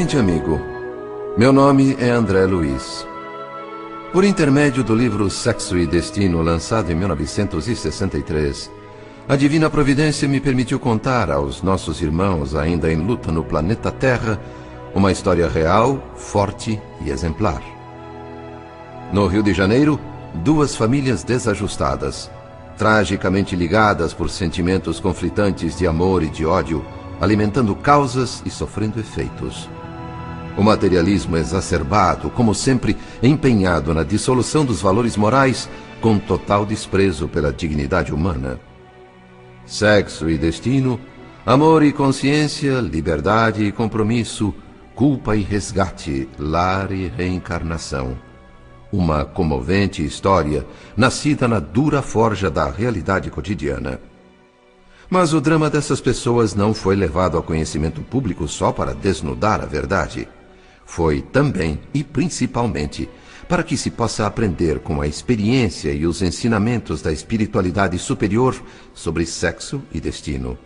seguinte, amigo. Meu nome é André Luiz. Por intermédio do livro Sexo e Destino, lançado em 1963, a Divina Providência me permitiu contar aos nossos irmãos ainda em luta no planeta Terra uma história real, forte e exemplar. No Rio de Janeiro, duas famílias desajustadas, tragicamente ligadas por sentimentos conflitantes de amor e de ódio, alimentando causas e sofrendo efeitos. O materialismo exacerbado, como sempre, empenhado na dissolução dos valores morais, com total desprezo pela dignidade humana. Sexo e destino, amor e consciência, liberdade e compromisso, culpa e resgate, lar e reencarnação. Uma comovente história, nascida na dura forja da realidade cotidiana. Mas o drama dessas pessoas não foi levado ao conhecimento público só para desnudar a verdade. Foi também e principalmente para que se possa aprender com a experiência e os ensinamentos da espiritualidade superior sobre sexo e destino.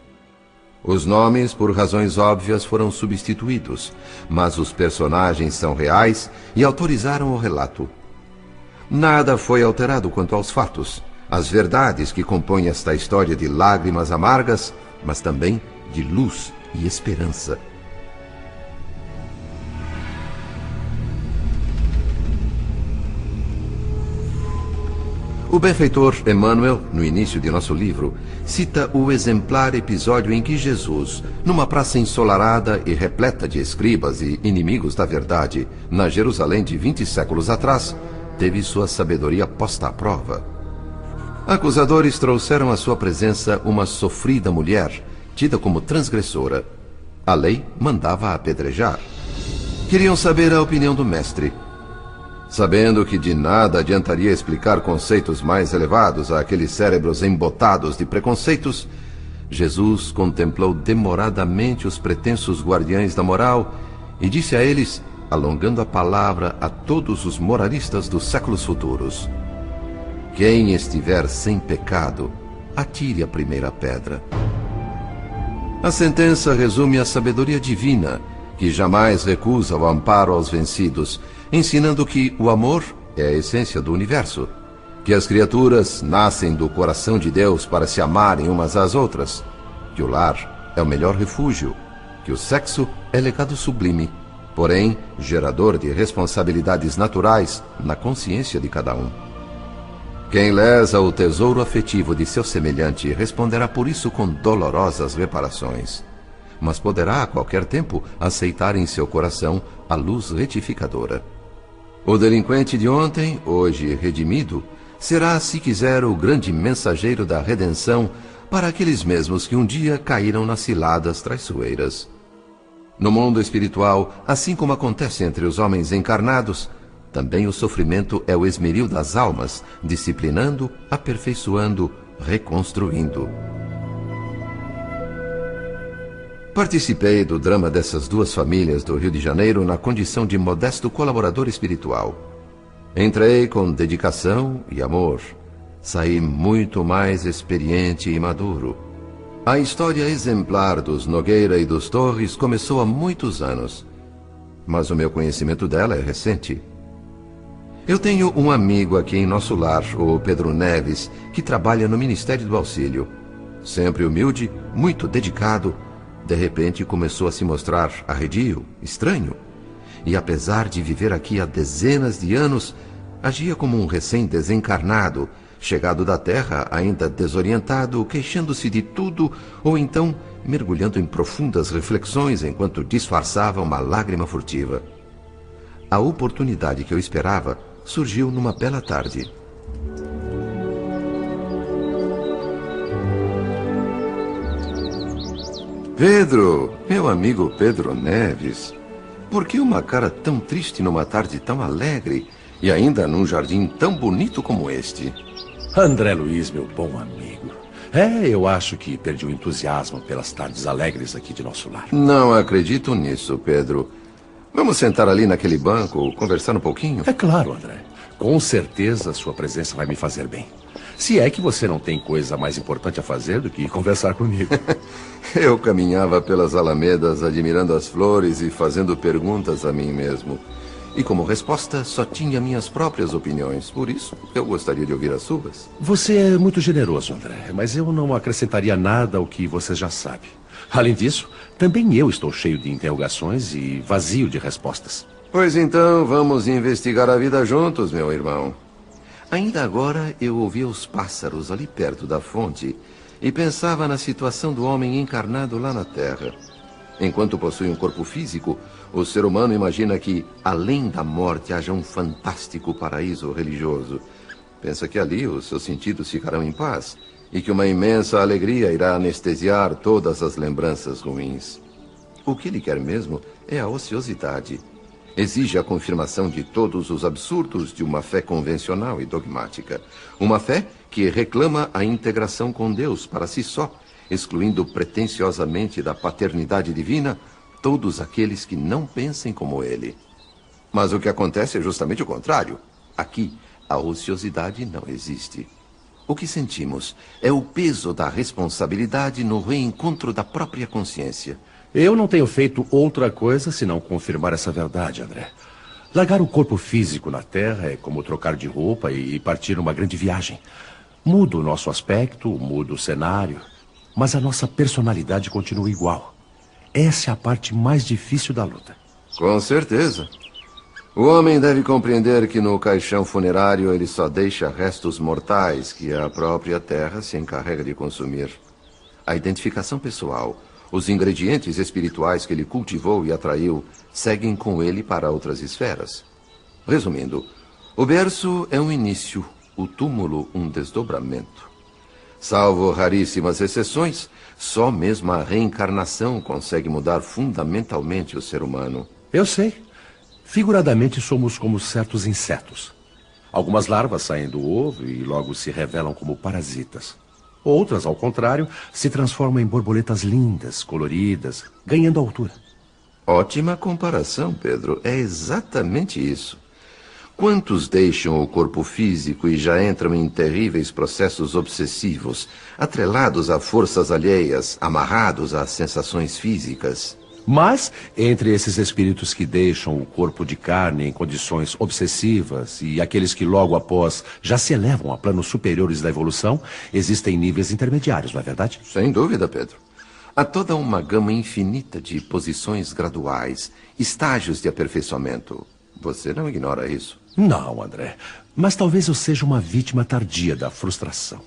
Os nomes, por razões óbvias, foram substituídos, mas os personagens são reais e autorizaram o relato. Nada foi alterado quanto aos fatos, as verdades que compõem esta história de lágrimas amargas, mas também de luz e esperança. O benfeitor Emmanuel, no início de nosso livro, cita o exemplar episódio em que Jesus, numa praça ensolarada e repleta de escribas e inimigos da verdade, na Jerusalém de 20 séculos atrás, teve sua sabedoria posta à prova. Acusadores trouxeram à sua presença uma sofrida mulher, tida como transgressora. A lei mandava apedrejar. Queriam saber a opinião do mestre. Sabendo que de nada adiantaria explicar conceitos mais elevados àqueles cérebros embotados de preconceitos, Jesus contemplou demoradamente os pretensos guardiães da moral e disse a eles, alongando a palavra a todos os moralistas dos séculos futuros: quem estiver sem pecado, atire a primeira pedra. A sentença resume a sabedoria divina, que jamais recusa o amparo aos vencidos, ensinando que o amor é a essência do universo, que as criaturas nascem do coração de Deus para se amarem umas às outras, que o lar é o melhor refúgio, que o sexo é legado sublime, porém gerador de responsabilidades naturais na consciência de cada um. Quem lesa o tesouro afetivo de seu semelhante responderá por isso com dolorosas reparações, mas poderá a qualquer tempo aceitar em seu coração a luz retificadora. O delinquente de ontem, hoje redimido, será, se quiser, o grande mensageiro da redenção para aqueles mesmos que um dia caíram nas ciladas traiçoeiras. No mundo espiritual, assim como acontece entre os homens encarnados, também o sofrimento é o esmeril das almas, disciplinando, aperfeiçoando, reconstruindo. Participei do drama dessas duas famílias do Rio de Janeiro na condição de modesto colaborador espiritual. Entrei com dedicação e amor. Saí muito mais experiente e maduro. A história exemplar dos Nogueira e dos Torres começou há muitos anos, mas o meu conhecimento dela é recente. Eu tenho um amigo aqui em nosso lar, o Pedro Neves, que trabalha no Ministério do Auxílio. Sempre humilde, muito dedicado, de repente começou a se mostrar arredio, estranho, e apesar de viver aqui há dezenas de anos, agia como um recém-desencarnado, chegado da terra ainda desorientado, queixando-se de tudo, ou então mergulhando em profundas reflexões enquanto disfarçava uma lágrima furtiva. A oportunidade que eu esperava surgiu numa bela tarde. Pedro, meu amigo Pedro Neves, por que uma cara tão triste numa tarde tão alegre e ainda num jardim tão bonito como este? André Luiz, meu bom amigo. Eu acho que perdi o entusiasmo pelas tardes alegres aqui de nosso lar. Não acredito nisso, Pedro. Vamos sentar ali naquele banco, conversar um pouquinho? É claro, André. Com certeza sua presença vai me fazer bem. Se é que você não tem coisa mais importante a fazer do que conversar comigo. Eu caminhava pelas alamedas admirando as flores e fazendo perguntas a mim mesmo. E como resposta, só tinha minhas próprias opiniões. Por isso, eu gostaria de ouvir as suas. Você é muito generoso, André, mas eu não acrescentaria nada ao que você já sabe. Além disso, também eu estou cheio de interrogações e vazio de respostas. Pois então, vamos investigar a vida juntos, meu irmão. Ainda agora, eu ouvia os pássaros ali perto da fonte e pensava na situação do homem encarnado lá na Terra. Enquanto possui um corpo físico, o ser humano imagina que, além da morte, haja um fantástico paraíso religioso. Pensa que ali os seus sentidos ficarão em paz e que uma imensa alegria irá anestesiar todas as lembranças ruins. O que ele quer mesmo é a ociosidade. Exige a confirmação de todos os absurdos de uma fé convencional e dogmática. Uma fé que reclama a integração com Deus para si só, excluindo pretensiosamente da paternidade divina todos aqueles que não pensem como ele. Mas o que acontece é justamente o contrário. Aqui, a ociosidade não existe. O que sentimos é o peso da responsabilidade no reencontro da própria consciência. Eu não tenho feito outra coisa senão confirmar essa verdade, André. Largar o corpo físico na Terra é como trocar de roupa e partir numa grande viagem. Muda o nosso aspecto, muda o cenário, mas a nossa personalidade continua igual. Essa é a parte mais difícil da luta. Com certeza. O homem deve compreender que no caixão funerário ele só deixa restos mortais que a própria Terra se encarrega de consumir. A identificação pessoal, os ingredientes espirituais que ele cultivou e atraiu, seguem com ele para outras esferas. Resumindo, o berço é um início, o túmulo um desdobramento. Salvo raríssimas exceções, só mesmo a reencarnação consegue mudar fundamentalmente o ser humano. Eu sei. Figuradamente, somos como certos insetos. Algumas larvas saem do ovo e logo se revelam como parasitas. Outras, ao contrário, se transformam em borboletas lindas, coloridas, ganhando altura. Ótima comparação, Pedro. É exatamente isso. Quantos deixam o corpo físico e já entram em terríveis processos obsessivos, atrelados a forças alheias, amarrados às sensações físicas? Mas, entre esses espíritos que deixam o corpo de carne em condições obsessivas e aqueles que logo após já se elevam a planos superiores da evolução, existem níveis intermediários, não é verdade? Sem dúvida, Pedro. Há toda uma gama infinita de posições graduais, estágios de aperfeiçoamento. Você não ignora isso? Não, André. Mas talvez eu seja uma vítima tardia da frustração.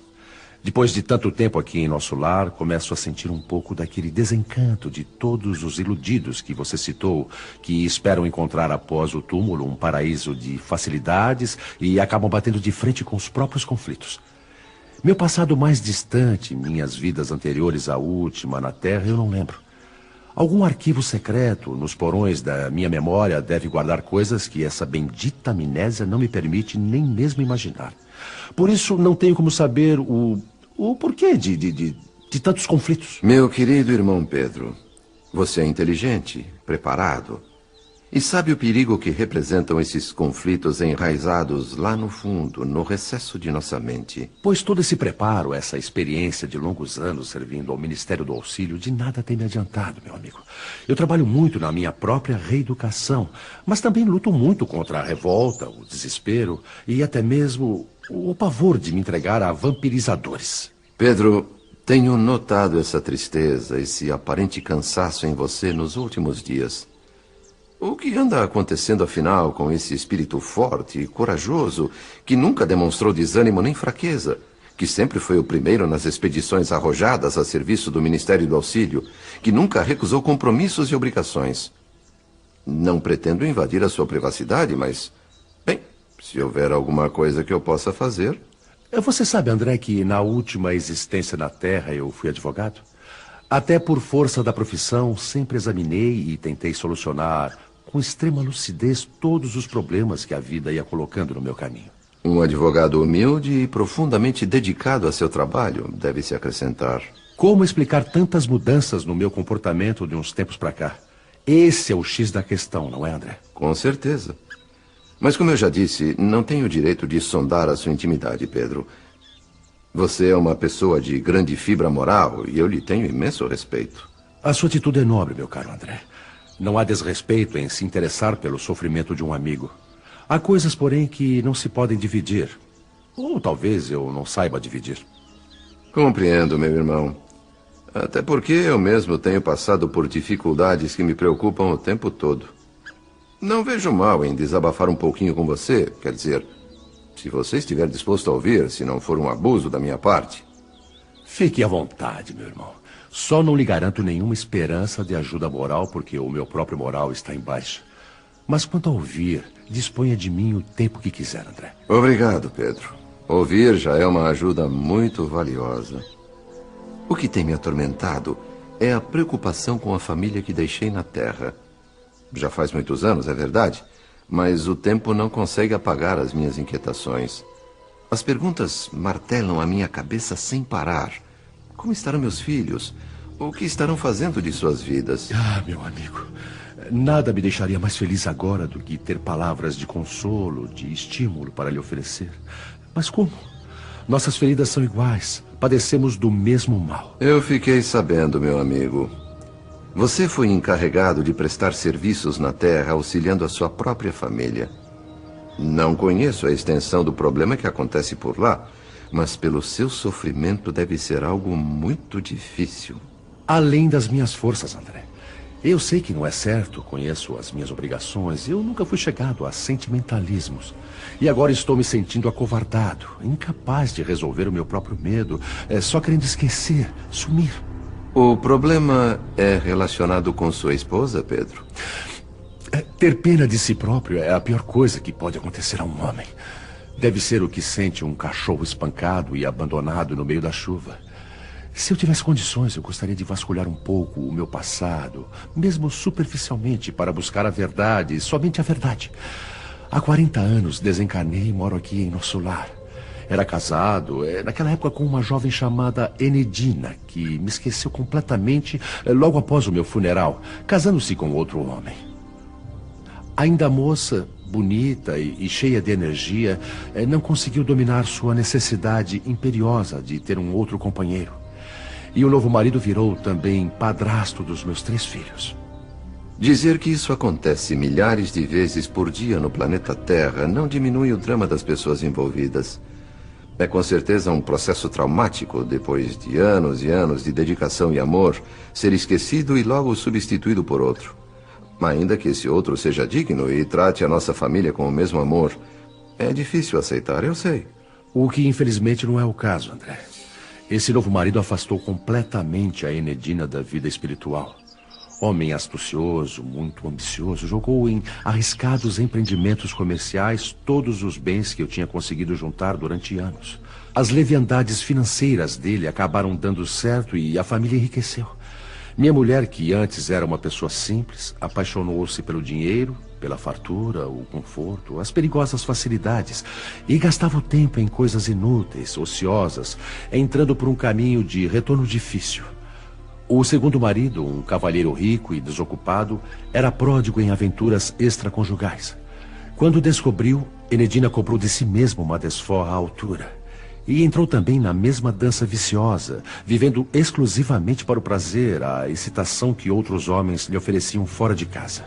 Depois de tanto tempo aqui em nosso lar, começo a sentir um pouco daquele desencanto de todos os iludidos que você citou, que esperam encontrar após o túmulo um paraíso de facilidades e acabam batendo de frente com os próprios conflitos. Meu passado mais distante, minhas vidas anteriores à última na Terra, eu não lembro. Algum arquivo secreto nos porões da minha memória deve guardar coisas que essa bendita amnésia não me permite nem mesmo imaginar. Por isso, não tenho como saber o porquê de tantos conflitos. Meu querido irmão Pedro, você é inteligente, preparado e sabe o perigo que representam esses conflitos enraizados lá no fundo, no recesso de nossa mente. Pois todo esse preparo, essa experiência de longos anos servindo ao Ministério do Auxílio, de nada tem me adiantado, meu amigo. Eu trabalho muito na minha própria reeducação, mas também luto muito contra a revolta, o desespero e até mesmo o pavor de me entregar a vampirizadores. Pedro, tenho notado essa tristeza, esse aparente cansaço em você nos últimos dias. O que anda acontecendo, afinal, com esse espírito forte e corajoso, que nunca demonstrou desânimo nem fraqueza, que sempre foi o primeiro nas expedições arrojadas a serviço do Ministério do Auxílio, que nunca recusou compromissos e obrigações? Não pretendo invadir a sua privacidade, mas, bem, se houver alguma coisa que eu possa fazer... Você sabe, André, que na última existência na Terra eu fui advogado? Até por força da profissão, sempre examinei e tentei solucionar com extrema lucidez todos os problemas que a vida ia colocando no meu caminho. Um advogado humilde e profundamente dedicado a seu trabalho, deve-se acrescentar. Como explicar tantas mudanças no meu comportamento de uns tempos para cá? Esse é o X da questão, não é, André? Com certeza. Mas como eu já disse, não tenho o direito de sondar a sua intimidade, Pedro. Você é uma pessoa de grande fibra moral e eu lhe tenho imenso respeito. A sua atitude é nobre, meu caro André. Não há desrespeito em se interessar pelo sofrimento de um amigo. Há coisas, porém, que não se podem dividir. Ou talvez eu não saiba dividir. Compreendo, meu irmão. Até porque eu mesmo tenho passado por dificuldades que me preocupam o tempo todo. Não vejo mal em desabafar um pouquinho com você. Quer dizer, se você estiver disposto a ouvir, se não for um abuso da minha parte. Fique à vontade, meu irmão. Só não lhe garanto nenhuma esperança de ajuda moral, porque o meu próprio moral está em baixa. Mas quanto a ouvir, disponha de mim o tempo que quiser, André. Obrigado, Pedro. Ouvir já é uma ajuda muito valiosa. O que tem me atormentado é a preocupação com a família que deixei na Terra. Já faz muitos anos, é verdade, mas o tempo não consegue apagar as minhas inquietações. As perguntas martelam a minha cabeça sem parar. Como estarão meus filhos? O que estarão fazendo de suas vidas? Ah, meu amigo, nada me deixaria mais feliz agora do que ter palavras de consolo, de estímulo para lhe oferecer. Mas como? Nossas feridas são iguais. Padecemos do mesmo mal. Eu fiquei sabendo, meu amigo. Você foi encarregado de prestar serviços na Terra, auxiliando a sua própria família. Não conheço a extensão do problema que acontece por lá, mas pelo seu sofrimento deve ser algo muito difícil. Além das minhas forças, André. Eu sei que não é certo, conheço as minhas obrigações. Eu nunca fui chegado a sentimentalismos. E agora estou me sentindo acovardado, incapaz de resolver o meu próprio medo, só querendo esquecer, sumir. O problema é relacionado com sua esposa, Pedro? Ter pena de si próprio é a pior coisa que pode acontecer a um homem. Deve ser o que sente um cachorro espancado e abandonado no meio da chuva. Se eu tivesse condições, eu gostaria de vasculhar um pouco o meu passado, mesmo superficialmente, para buscar a verdade, somente a verdade. Há 40 anos desencarnei e moro aqui em nosso lar. Era casado, naquela época, com uma jovem chamada Enedina, que me esqueceu completamente logo após o meu funeral, casando-se com outro homem. Ainda moça, bonita e cheia de energia, não conseguiu dominar sua necessidade imperiosa de ter um outro companheiro. E o novo marido virou também padrasto dos meus 3 filhos. Dizer que isso acontece milhares de vezes por dia no planeta Terra não diminui o drama das pessoas envolvidas. É com certeza um processo traumático, depois de anos e anos de dedicação e amor, ser esquecido e logo substituído por outro. Ainda que esse outro seja digno e trate a nossa família com o mesmo amor, é difícil aceitar, eu sei. O que infelizmente não é o caso, André. Esse novo marido afastou completamente a Enedina da vida espiritual. Homem astucioso, muito ambicioso, jogou em arriscados empreendimentos comerciais todos os bens que eu tinha conseguido juntar durante anos. As leviandades financeiras dele acabaram dando certo e a família enriqueceu. Minha mulher, que antes era uma pessoa simples, apaixonou-se pelo dinheiro, pela fartura, o conforto, as perigosas facilidades e gastava o tempo em coisas inúteis, ociosas, entrando por um caminho de retorno difícil. O segundo marido, um cavalheiro rico e desocupado, era pródigo em aventuras extraconjugais. Quando descobriu, Enedina cobrou de si mesmo uma desforra à altura. E entrou também na mesma dança viciosa, vivendo exclusivamente para o prazer, a excitação que outros homens lhe ofereciam fora de casa.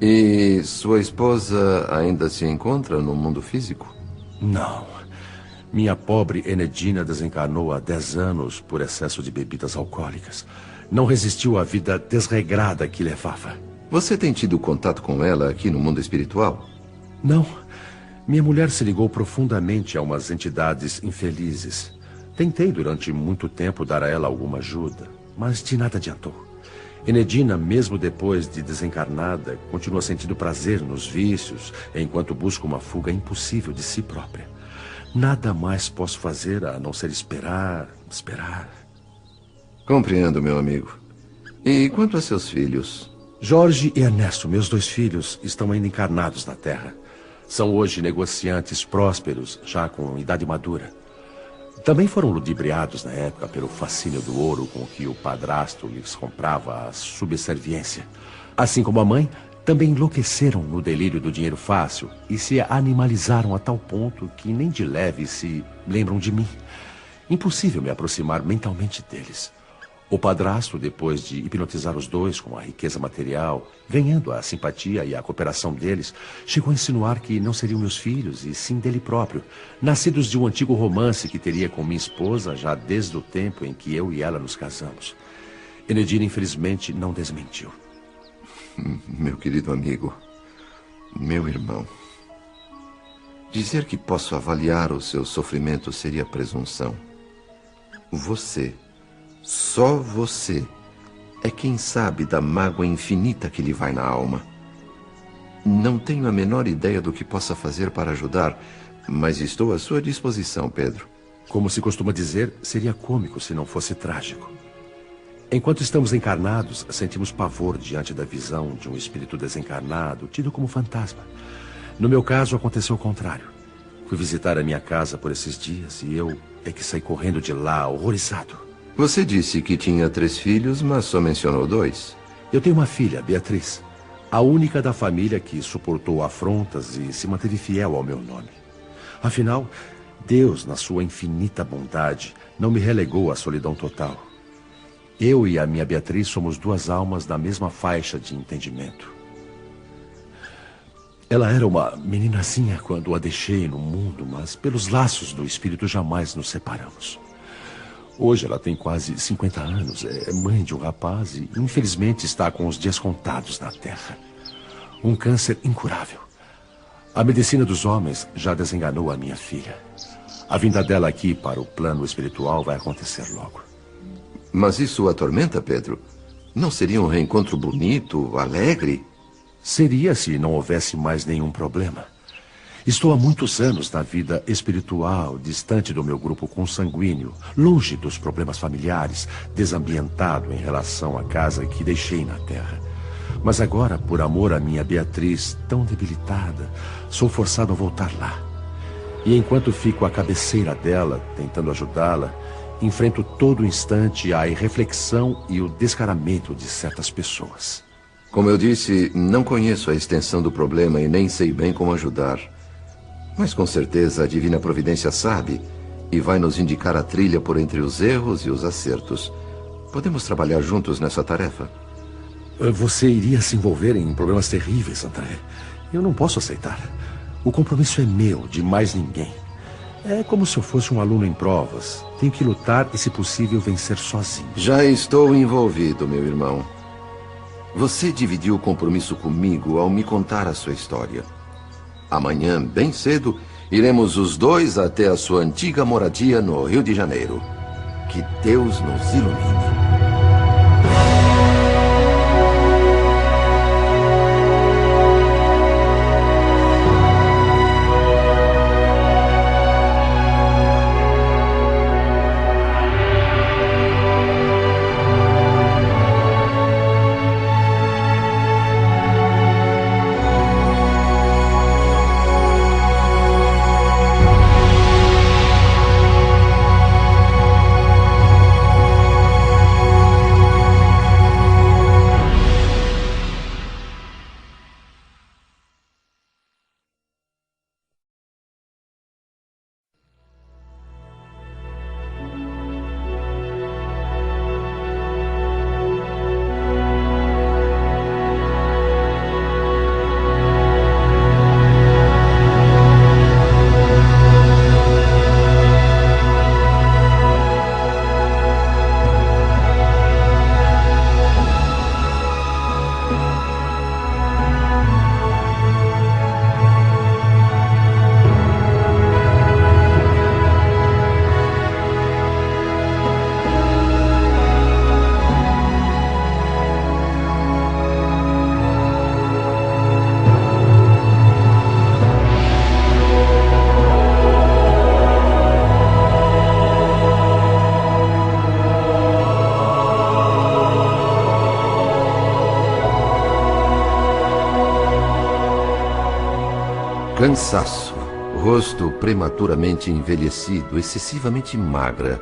E sua esposa ainda se encontra no mundo físico? Não. Minha pobre Enedina desencarnou há 10 anos por excesso de bebidas alcoólicas. Não resistiu à vida desregrada que levava. Você tem tido contato com ela aqui no mundo espiritual? Não. Minha mulher se ligou profundamente a umas entidades infelizes. Tentei durante muito tempo dar a ela alguma ajuda, mas de nada adiantou. Enedina, mesmo depois de desencarnada, continua sentindo prazer nos vícios, enquanto busca uma fuga impossível de si própria. Nada mais posso fazer a não ser esperar. Compreendo, meu amigo. E quanto a seus filhos? Jorge e Ernesto, meus 2 filhos, estão ainda encarnados na Terra. São hoje negociantes prósperos, já com idade madura. Também foram ludibriados na época pelo fascínio do ouro com que o padrasto lhes comprava a subserviência. Assim como a mãe, também enlouqueceram no delírio do dinheiro fácil e se animalizaram a tal ponto que nem de leve se lembram de mim. Impossível me aproximar mentalmente deles. O padrasto, depois de hipnotizar os dois com a riqueza material, ganhando a simpatia e a cooperação deles, chegou a insinuar que não seriam meus filhos, e sim dele próprio, nascidos de um antigo romance que teria com minha esposa já desde o tempo em que eu e ela nos casamos. Enedina, infelizmente, não desmentiu. Meu querido amigo, meu irmão, dizer que posso avaliar o seu sofrimento seria presunção. Você, só você, é quem sabe da mágoa infinita que lhe vai na alma. Não tenho a menor ideia do que possa fazer para ajudar, mas estou à sua disposição, Pedro. Como se costuma dizer, seria cômico se não fosse trágico. Enquanto estamos encarnados, sentimos pavor diante da visão de um espírito desencarnado, tido como fantasma. No meu caso, aconteceu o contrário. Fui visitar a minha casa por esses dias e eu é que saí correndo de lá, horrorizado. Você disse que tinha 3 filhos, mas só mencionou 2. Eu tenho uma filha, Beatriz, a única da família que suportou afrontas e se manteve fiel ao meu nome. Afinal, Deus, na sua infinita bondade, não me relegou à solidão total. Eu e a minha Beatriz somos 2 almas da mesma faixa de entendimento. Ela era uma meninazinha quando a deixei no mundo, mas pelos laços do espírito jamais nos separamos. Hoje ela tem quase 50 anos, é mãe de um rapaz e infelizmente está com os dias contados na Terra. Um câncer incurável. A medicina dos homens já desenganou a minha filha. A vinda dela aqui para o plano espiritual vai acontecer logo. Mas isso atormenta, Pedro? Não seria um reencontro bonito, alegre? Seria se não houvesse mais nenhum problema. Estou há muitos anos na vida espiritual, distante do meu grupo consanguíneo, longe dos problemas familiares, desambientado em relação à casa que deixei na Terra. Mas agora, por amor à minha Beatriz, tão debilitada, sou forçado a voltar lá. E enquanto fico à cabeceira dela, tentando ajudá-la, enfrento todo instante a irreflexão e o descaramento de certas pessoas. Como eu disse, não conheço a extensão do problema e nem sei bem como ajudar. Mas com certeza a Divina Providência sabe e vai nos indicar a trilha por entre os erros e os acertos. Podemos trabalhar juntos nessa tarefa? Você iria se envolver em problemas terríveis, André. Eu não posso aceitar. O compromisso é meu, de mais ninguém. É como se eu fosse um aluno em provas. Tenho que lutar e, se possível, vencer sozinho. Já estou envolvido, meu irmão. Você dividiu o compromisso comigo ao me contar a sua história. Amanhã, bem cedo, iremos os 2 até a sua antiga moradia no Rio de Janeiro. Que Deus nos ilumine. Cansaço, rosto prematuramente envelhecido, excessivamente magra.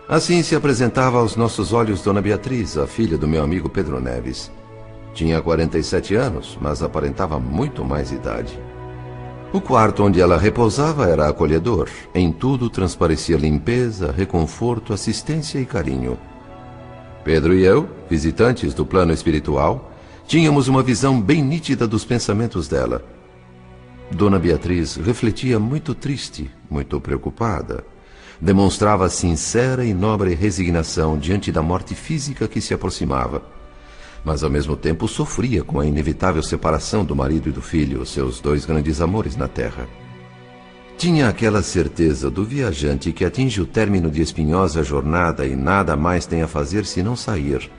Assim se apresentava aos nossos olhos Dona Beatriz, a filha do meu amigo Pedro Neves. Tinha 47 anos, mas aparentava muito mais idade. O quarto onde ela repousava era acolhedor. Em tudo transparecia limpeza, reconforto, assistência e carinho. Pedro e eu, visitantes do plano espiritual, tínhamos uma visão bem nítida dos pensamentos dela. Dona Beatriz refletia muito triste, muito preocupada. Demonstrava sincera e nobre resignação diante da morte física que se aproximava. Mas ao mesmo tempo sofria com a inevitável separação do marido e do filho, seus dois grandes amores na terra. Tinha aquela certeza do viajante que atinge o término de espinhosa jornada e nada mais tem a fazer senão sair,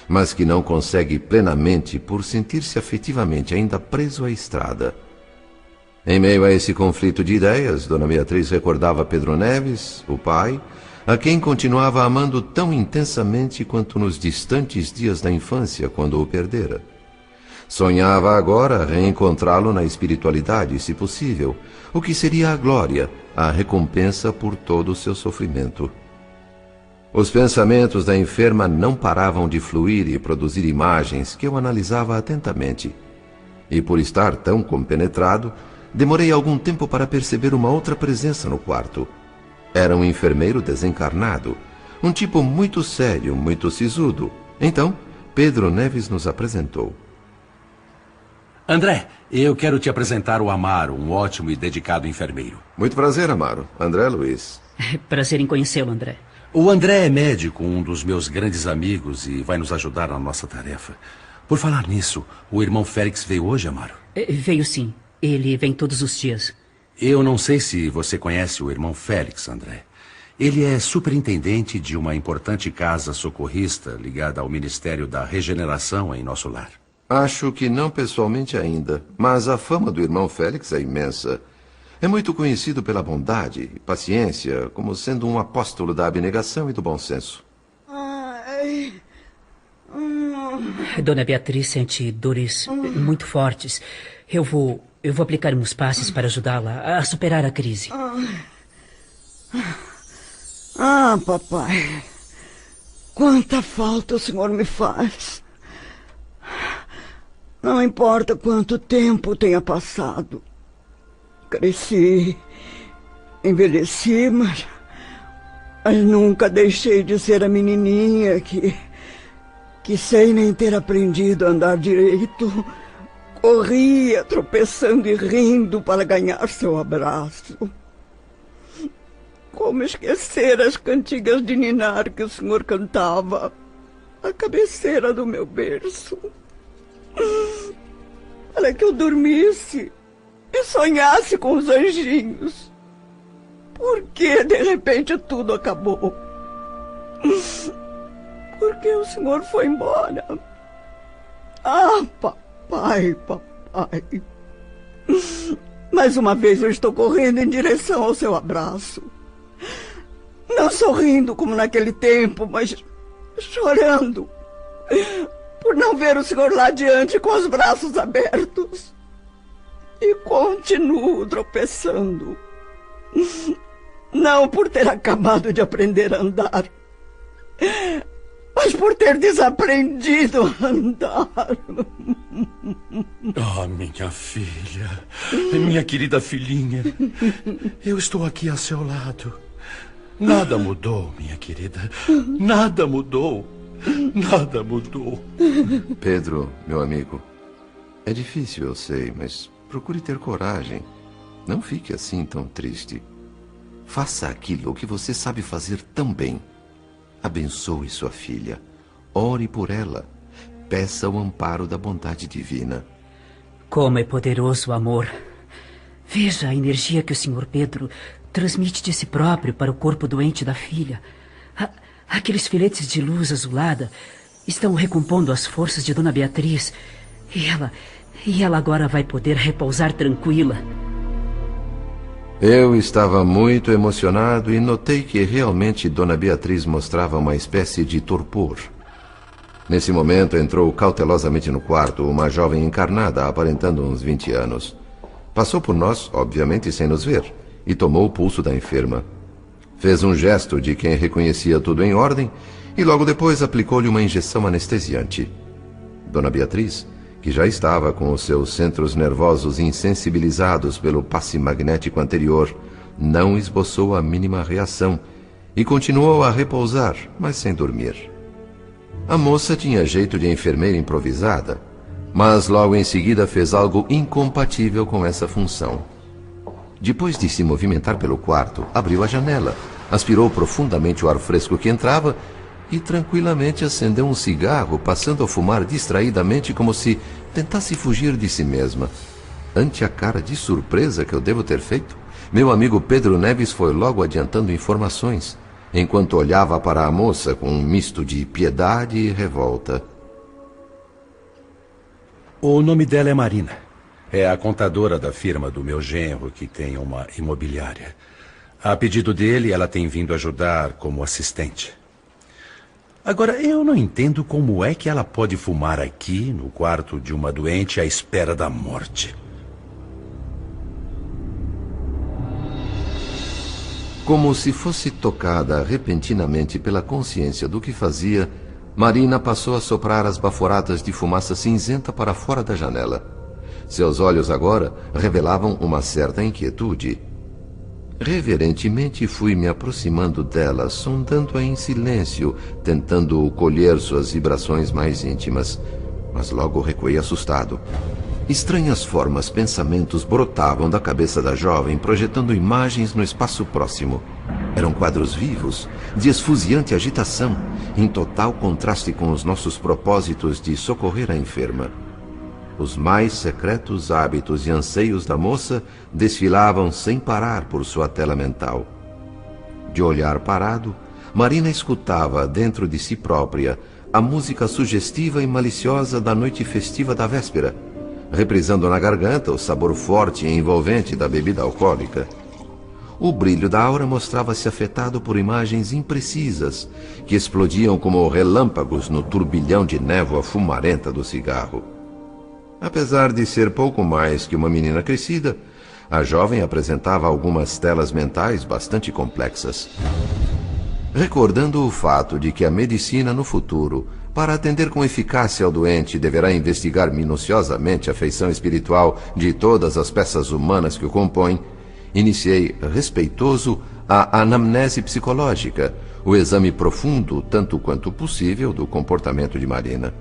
mas que não consegue plenamente por sentir-se afetivamente ainda preso à estrada. Em meio a esse conflito de ideias, Dona Beatriz recordava Pedro Neves, o pai, a quem continuava amando tão intensamente quanto nos distantes dias da infância, quando o perdera. Sonhava agora reencontrá-lo na espiritualidade, se possível, o que seria a glória, a recompensa por todo o seu sofrimento. Os pensamentos da enferma não paravam de fluir e produzir imagens que eu analisava atentamente. E por estar tão compenetrado, demorei algum tempo para perceber uma outra presença no quarto. Era um enfermeiro desencarnado, um tipo muito sério, muito sisudo. Então, Pedro Neves nos apresentou. André, eu quero te apresentar o Amaro, um ótimo e dedicado enfermeiro. Muito prazer, Amaro. André Luiz. Prazer em conhecê-lo, André. O André é médico, um dos meus grandes amigos, e vai nos ajudar na nossa tarefa. Por falar nisso, o irmão Félix veio hoje, Amaro? Veio sim. Ele vem todos os dias. Eu não sei se você conhece o irmão Félix, André. Ele é superintendente de uma importante casa socorrista ligada ao Ministério da Regeneração em nosso lar. Acho que não pessoalmente ainda, mas a fama do irmão Félix é imensa. É muito conhecido pela bondade e paciência, como sendo um apóstolo da abnegação e do bom senso. Dona Beatriz sente dores muito fortes. Eu vou aplicar uns passes para ajudá-la a superar a crise. Papai. Quanta falta o senhor me faz. Não importa quanto tempo tenha passado. Cresci, envelheci, mas nunca deixei de ser a menininha que sem nem ter aprendido a andar direito, corria tropeçando e rindo para ganhar seu abraço. Como esquecer as cantigas de ninar que o senhor cantava à cabeceira do meu berço, para que eu dormisse e sonhasse com os anjinhos. Por que de repente tudo acabou? Por que o senhor foi embora? Papai. Mais uma vez eu estou correndo em direção ao seu abraço. Não sorrindo como naquele tempo, mas chorando por não ver o senhor lá diante com os braços abertos. E continuo tropeçando. Não por ter acabado de aprender a andar, mas por ter desaprendido a andar. Minha filha, minha querida filhinha, eu estou aqui a seu lado. Nada mudou, minha querida. Nada mudou. Nada mudou. Pedro, meu amigo, é difícil, eu sei, mas procure ter coragem. Não fique assim tão triste. Faça aquilo que você sabe fazer tão bem. Abençoe sua filha. Ore por ela. Peça o amparo da bondade divina. Como é poderoso o amor. Veja a energia que o Sr. Pedro transmite de si próprio para o corpo doente da filha. Aqueles filetes de luz azulada estão recompondo as forças de Dona Beatriz. E ela agora vai poder repousar tranquila. Eu estava muito emocionado e notei que realmente Dona Beatriz mostrava uma espécie de torpor. Nesse momento entrou cautelosamente no quarto uma jovem encarnada, aparentando uns 20 anos. Passou por nós, obviamente sem nos ver, e tomou o pulso da enferma. Fez um gesto de quem reconhecia tudo em ordem e logo depois aplicou-lhe uma injeção anestesiante. Dona Beatriz, que já estava com os seus centros nervosos insensibilizados pelo passe magnético anterior, não esboçou a mínima reação e continuou a repousar, mas sem dormir. A moça tinha jeito de enfermeira improvisada, mas logo em seguida fez algo incompatível com essa função. Depois de se movimentar pelo quarto, abriu a janela, aspirou profundamente o ar fresco que entrava e tranquilamente acendeu um cigarro, passando a fumar distraidamente como se tentasse fugir de si mesma. Ante a cara de surpresa que eu devo ter feito, meu amigo Pedro Neves foi logo adiantando informações, enquanto olhava para a moça com um misto de piedade e revolta. O nome dela é Marina. É a contadora da firma do meu genro, que tem uma imobiliária. A pedido dele, ela tem vindo ajudar como assistente. Agora, eu não entendo como é que ela pode fumar aqui, no quarto de uma doente, à espera da morte. Como se fosse tocada repentinamente pela consciência do que fazia, Marina passou a soprar as baforadas de fumaça cinzenta para fora da janela. Seus olhos agora revelavam uma certa inquietude. Reverentemente fui me aproximando dela, sondando-a em silêncio, tentando colher suas vibrações mais íntimas. Mas logo recuei assustado. Estranhas formas, pensamentos brotavam da cabeça da jovem, projetando imagens no espaço próximo. Eram quadros vivos, de esfuziante agitação, em total contraste com os nossos propósitos de socorrer a enferma. Os mais secretos hábitos e anseios da moça desfilavam sem parar por sua tela mental. De olhar parado, Marina escutava dentro de si própria a música sugestiva e maliciosa da noite festiva da véspera, reprisando na garganta o sabor forte e envolvente da bebida alcoólica. O brilho da aura mostrava-se afetado por imagens imprecisas que explodiam como relâmpagos no turbilhão de névoa fumarenta do cigarro. Apesar de ser pouco mais que uma menina crescida, a jovem apresentava algumas telas mentais bastante complexas. Recordando o fato de que a medicina no futuro, para atender com eficácia ao doente, deverá investigar minuciosamente a feição espiritual de todas as peças humanas que o compõem, iniciei respeitoso a anamnese psicológica, o exame profundo, tanto quanto possível, do comportamento de Marina.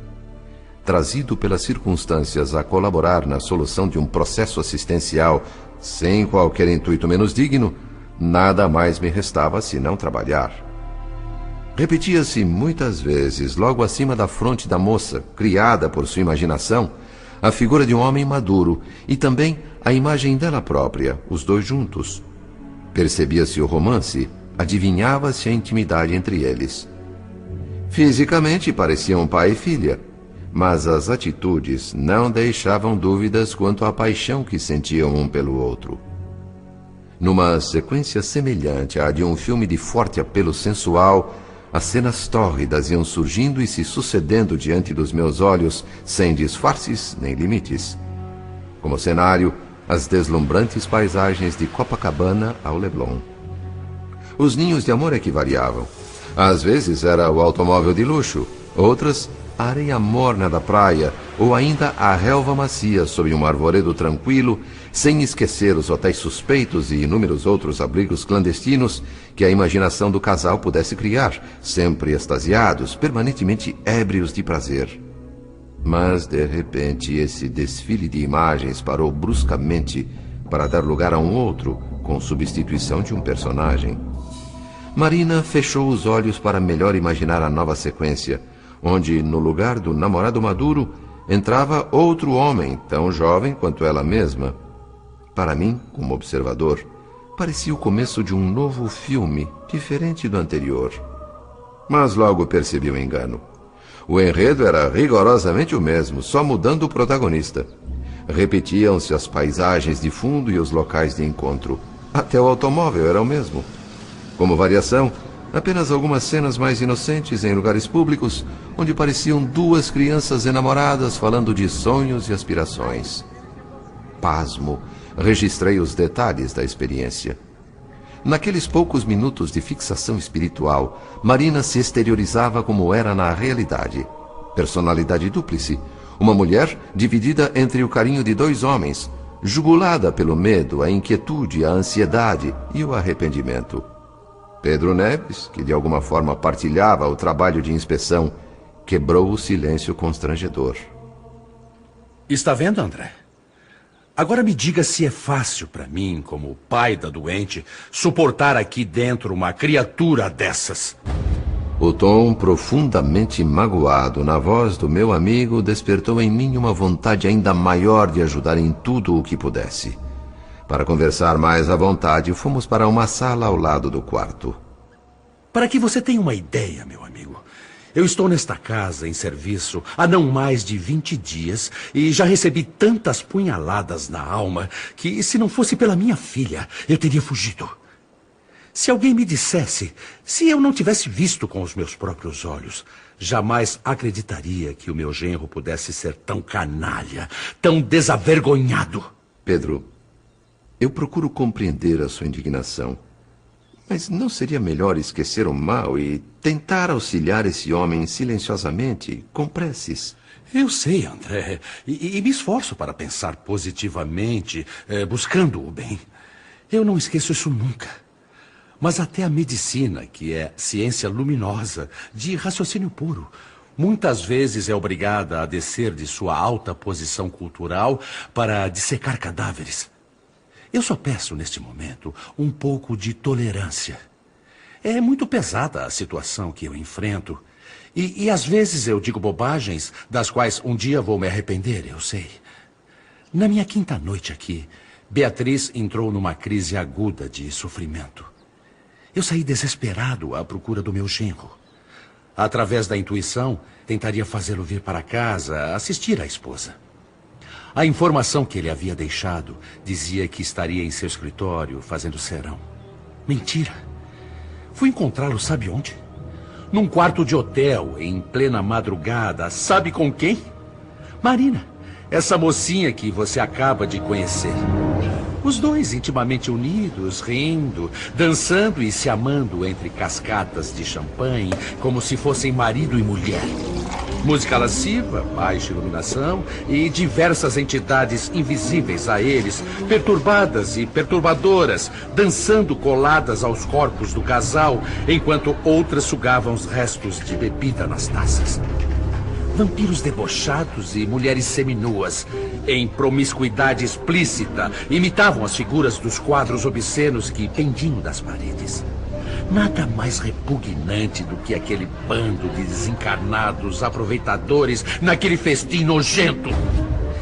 Trazido pelas circunstâncias a colaborar na solução de um processo assistencial sem qualquer intuito menos digno, nada mais me restava senão trabalhar. Repetia-se muitas vezes, logo acima da fronte da moça, criada por sua imaginação, a figura de um homem maduro e também a imagem dela própria, os dois juntos. Percebia-se o romance, adivinhava-se a intimidade entre eles. Fisicamente pareciam pai e filha, mas as atitudes não deixavam dúvidas quanto à paixão que sentiam um pelo outro. Numa sequência semelhante à de um filme de forte apelo sensual, as cenas tórridas iam surgindo e se sucedendo diante dos meus olhos, sem disfarces nem limites. Como cenário, as deslumbrantes paisagens de Copacabana ao Leblon. Os ninhos de amor é que variavam. Às vezes era o automóvel de luxo, outras a areia morna da praia, ou ainda a relva macia sob um arvoredo tranquilo, sem esquecer os hotéis suspeitos e inúmeros outros abrigos clandestinos que a imaginação do casal pudesse criar, sempre extasiados, permanentemente ébrios de prazer. Mas, de repente, esse desfile de imagens parou bruscamente para dar lugar a um outro, com substituição de um personagem. Marina fechou os olhos para melhor imaginar a nova sequência, onde, no lugar do namorado maduro, entrava outro homem, tão jovem quanto ela mesma. Para mim, como observador, parecia o começo de um novo filme, diferente do anterior. Mas logo percebi o engano. O enredo era rigorosamente o mesmo, só mudando o protagonista. Repetiam-se as paisagens de fundo e os locais de encontro. Até o automóvel era o mesmo. Como variação, apenas algumas cenas mais inocentes em lugares públicos, onde pareciam duas crianças enamoradas falando de sonhos e aspirações. Pasmo, registrei os detalhes da experiência. Naqueles poucos minutos de fixação espiritual, Marina se exteriorizava como era na realidade. Personalidade dúplice, Uma mulher dividida entre o carinho de 2 homens, jugulada pelo medo, a inquietude, a ansiedade e o arrependimento. Pedro Neves, que de alguma forma partilhava o trabalho de inspeção, quebrou o silêncio constrangedor. Está vendo, André? Agora me diga se é fácil para mim, como pai da doente, suportar aqui dentro uma criatura dessas. O tom profundamente magoado na voz do meu amigo despertou em mim uma vontade ainda maior de ajudar em tudo o que pudesse. Para conversar mais à vontade, fomos para uma sala ao lado do quarto. Para que você tenha uma ideia, meu amigo, eu estou nesta casa em serviço há não mais de 20 dias e já recebi tantas punhaladas na alma que, se não fosse pela minha filha, eu teria fugido. Se alguém me dissesse, se eu não tivesse visto com os meus próprios olhos, jamais acreditaria que o meu genro pudesse ser tão canalha, tão desavergonhado. Pedro, eu procuro compreender a sua indignação. Mas não seria melhor esquecer o mal e tentar auxiliar esse homem silenciosamente, com preces? Eu sei, André, e me esforço para pensar positivamente, buscando o bem. Eu não esqueço isso nunca. Mas até a medicina, que é ciência luminosa, de raciocínio puro, muitas vezes é obrigada a descer de sua alta posição cultural para dissecar cadáveres. Eu só peço, neste momento, um pouco de tolerância. É muito pesada a situação que eu enfrento. E às vezes eu digo bobagens das quais um dia vou me arrepender, eu sei. Na minha 5ª noite aqui, Beatriz entrou numa crise aguda de sofrimento. Eu saí desesperado à procura do meu genro. Através da intuição, tentaria fazê-lo vir para casa, assistir à esposa. A informação que ele havia deixado dizia que estaria em seu escritório fazendo serão. Mentira. Fui encontrá-lo sabe onde? Num quarto de hotel, em plena madrugada. Sabe com quem? Marina, essa mocinha que você acaba de conhecer. Os dois intimamente unidos, rindo, dançando e se amando entre cascatas de champanhe, como se fossem marido e mulher. Música lasciva, baixa iluminação e diversas entidades invisíveis a eles, perturbadas e perturbadoras, dançando coladas aos corpos do casal, enquanto outras sugavam os restos de bebida nas taças. Vampiros debochados e mulheres seminuas, em promiscuidade explícita, imitavam as figuras dos quadros obscenos que pendiam das paredes. Nada mais repugnante do que aquele bando de desencarnados aproveitadores naquele festim nojento.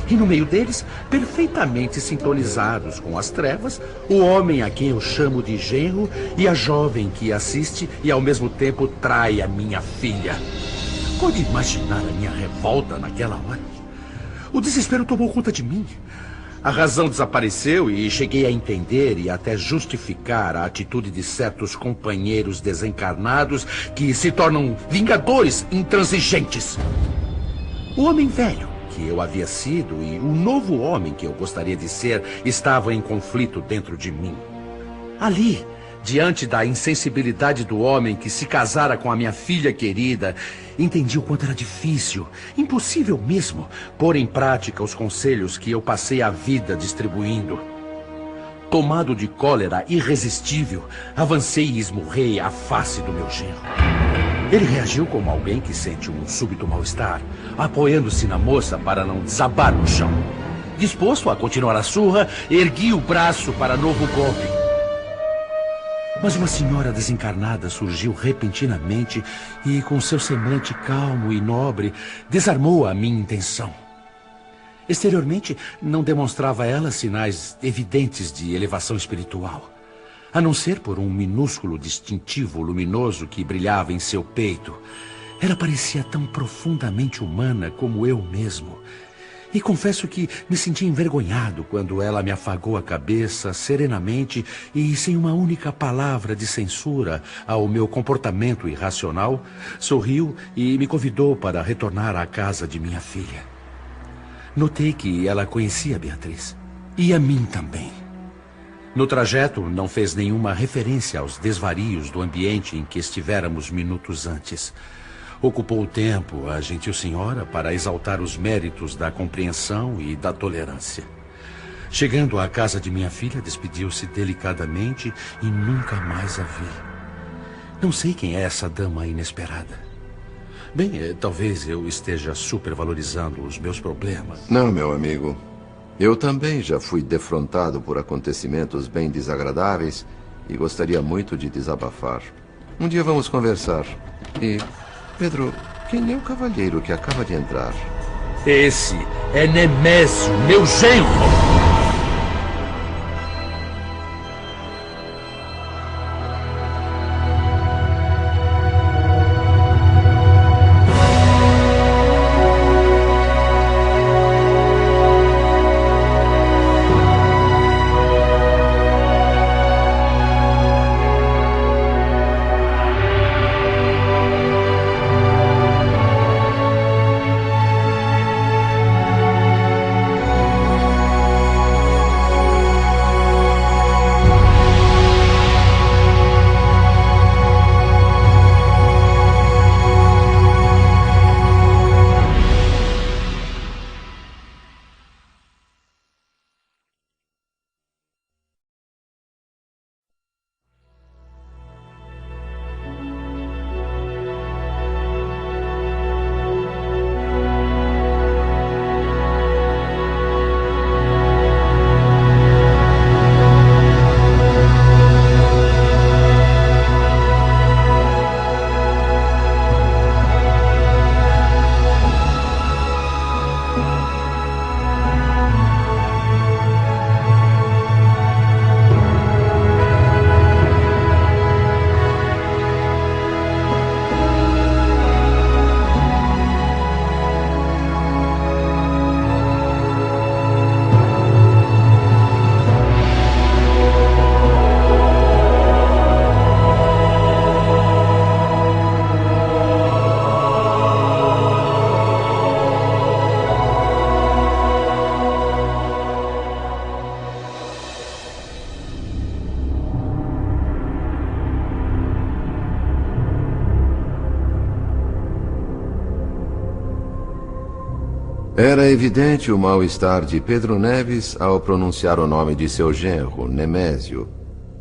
E no meio deles, perfeitamente sintonizados com as trevas, o homem a quem eu chamo de genro e a jovem que assiste e ao mesmo tempo trai a minha filha. Pode imaginar a minha revolta naquela hora? O desespero tomou conta de mim. A razão desapareceu e cheguei a entender e até justificar a atitude de certos companheiros desencarnados que se tornam vingadores intransigentes. O homem velho que eu havia sido e o novo homem que eu gostaria de ser estavam em conflito dentro de mim. Ali, diante da insensibilidade do homem que se casara com a minha filha querida, entendi o quanto era difícil, impossível mesmo, pôr em prática os conselhos que eu passei a vida distribuindo. Tomado de cólera irresistível, avancei e esmurrei a face do meu genro. Ele reagiu como alguém que sente um súbito mal-estar, apoiando-se na moça para não desabar no chão. Disposto a continuar a surra, ergui o braço para novo golpe. Mas uma senhora desencarnada surgiu repentinamente e, com seu semblante calmo e nobre, desarmou a minha intenção. Exteriormente, não demonstrava ela sinais evidentes de elevação espiritual, a não ser por um minúsculo distintivo luminoso que brilhava em seu peito. Ela parecia tão profundamente humana como eu mesmo. E confesso que me senti envergonhado quando ela me afagou a cabeça serenamente e, sem uma única palavra de censura ao meu comportamento irracional, sorriu e me convidou para retornar à casa de minha filha. Notei que ela conhecia Beatriz, e a mim também. No trajeto, não fez nenhuma referência aos desvarios do ambiente em que estivéramos minutos antes. Ocupou o tempo, a gentil senhora, para exaltar os méritos da compreensão e da tolerância. Chegando à casa de minha filha, despediu-se delicadamente e nunca mais a vi. Não sei quem é essa dama inesperada. Bem, talvez eu esteja supervalorizando os meus problemas. Não, meu amigo. Eu também já fui defrontado por acontecimentos bem desagradáveis e gostaria muito de desabafar. Um dia vamos conversar. E, Pedro, quem é o cavalheiro que acaba de entrar? Esse é Nemésio, meu genro! Era evidente o mal-estar de Pedro Neves ao pronunciar o nome de seu genro, Nemésio.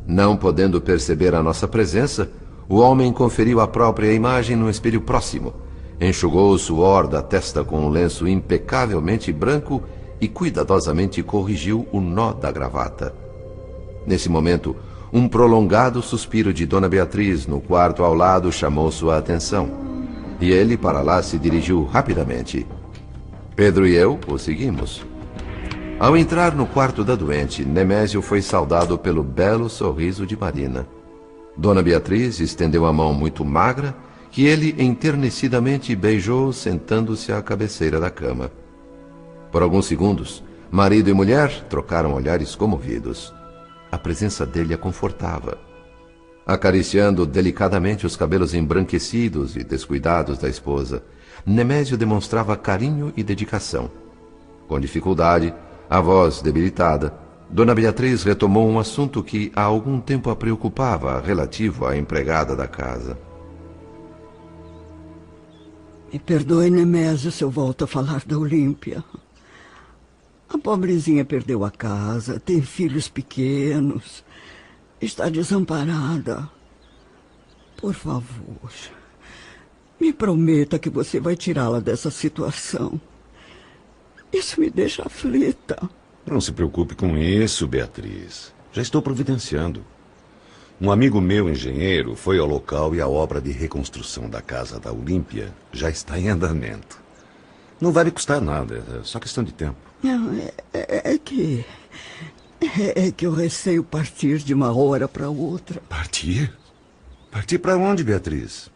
Não podendo perceber a nossa presença, o homem conferiu a própria imagem no espelho próximo, enxugou o suor da testa com um lenço impecavelmente branco e cuidadosamente corrigiu o nó da gravata. Nesse momento, um prolongado suspiro de Dona Beatriz no quarto ao lado chamou sua atenção, e ele para lá se dirigiu rapidamente. Pedro e eu o seguimos. Ao entrar no quarto da doente, Nemésio foi saudado pelo belo sorriso de Marina. Dona Beatriz estendeu a mão muito magra, que ele enternecidamente beijou, sentando-se à cabeceira da cama. Por alguns segundos, marido e mulher trocaram olhares comovidos. A presença dele a confortava. Acariciando delicadamente os cabelos embranquecidos e descuidados da esposa, Nemésio demonstrava carinho e dedicação. Com dificuldade, a voz debilitada, Dona Beatriz retomou um assunto que há algum tempo a preocupava, relativo à empregada da casa. Me perdoe, Nemésio, se eu volto a falar da Olímpia. A pobrezinha perdeu a casa, tem filhos pequenos, está desamparada. Por favor, me prometa que você vai tirá-la dessa situação. Isso me deixa aflita. Não se preocupe com isso, Beatriz. Já estou providenciando. Um amigo meu, engenheiro, foi ao local e a obra de reconstrução da casa da Olímpia já está em andamento. Não vai lhe custar nada, é só questão de tempo. Não, é que eu receio partir de uma hora para outra. Partir? Partir para onde, Beatriz?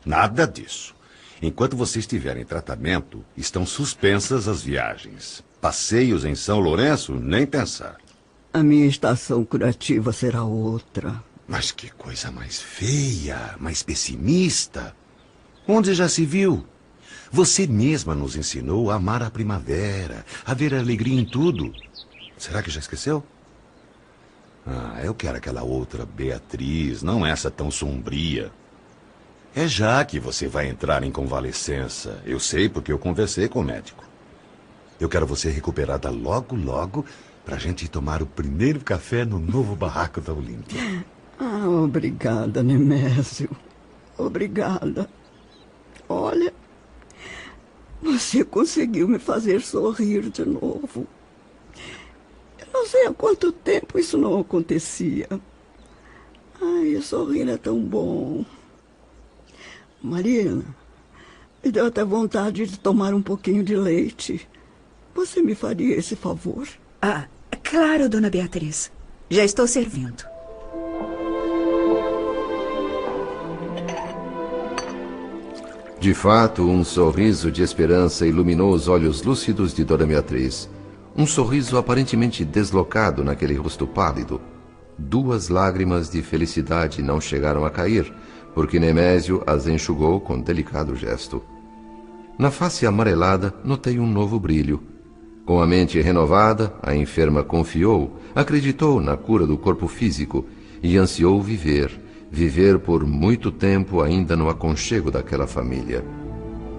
Nada disso. Enquanto você estiver em tratamento, estão suspensas as viagens. Passeios em São Lourenço, nem pensar. A minha estação curativa será outra. Mas que coisa mais feia, mais pessimista. Onde já se viu? Você mesma nos ensinou a amar a primavera, a ver alegria em tudo. Será que já esqueceu? Eu quero aquela outra Beatriz, não essa tão sombria. É já que você vai entrar em convalescença. Eu sei porque eu conversei com o médico. Eu quero você recuperada logo, logo, pra gente tomar o primeiro café no novo barraco da Olímpia. Ah, obrigada, Nemésio. Obrigada. Olha, você conseguiu me fazer sorrir de novo. Eu não sei há quanto tempo isso não acontecia. Ai, sorrir é tão bom. Marina, me deu até vontade de tomar um pouquinho de leite. Você me faria esse favor? Ah, claro, dona Beatriz. Já estou servindo. De fato, um sorriso de esperança iluminou os olhos lúcidos de Dona Beatriz. Um sorriso aparentemente deslocado naquele rosto pálido. 2 lágrimas de felicidade não chegaram a cair, porque Nemésio as enxugou com delicado gesto. Na face amarelada, notei um novo brilho. Com a mente renovada, a enferma confiou, acreditou na cura do corpo físico e ansiou viver por muito tempo ainda no aconchego daquela família.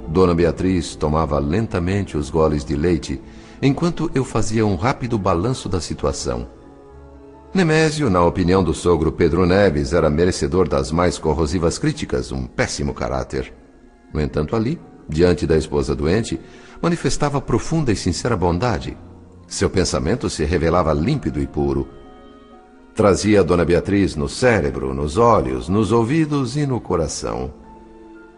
Dona Beatriz tomava lentamente os goles de leite, enquanto eu fazia um rápido balanço da situação. Nemésio, na opinião do sogro Pedro Neves, era merecedor das mais corrosivas críticas, um péssimo caráter. No entanto, ali, diante da esposa doente, manifestava profunda e sincera bondade. Seu pensamento se revelava límpido e puro. Trazia a Dona Beatriz no cérebro, nos olhos, nos ouvidos e no coração.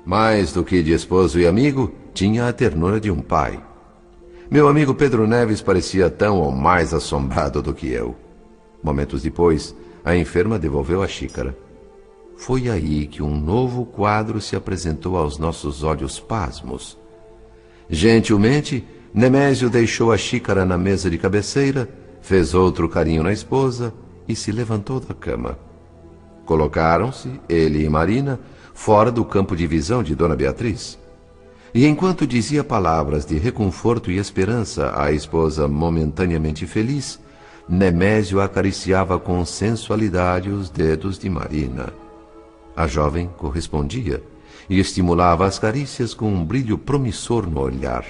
Mais do que de esposo e amigo, tinha a ternura de um pai. Meu amigo Pedro Neves parecia tão ou mais assombrado do que eu. Momentos depois, a enferma devolveu a xícara. Foi aí que um novo quadro se apresentou aos nossos olhos pasmos. Gentilmente, Nemésio deixou a xícara na mesa de cabeceira, fez outro carinho na esposa e se levantou da cama. Colocaram-se, ele e Marina, fora do campo de visão de Dona Beatriz. E enquanto dizia palavras de reconforto e esperança à esposa momentaneamente feliz, Nemésio acariciava com sensualidade os dedos de Marina. A jovem correspondia e estimulava as carícias com um brilho promissor no olhar.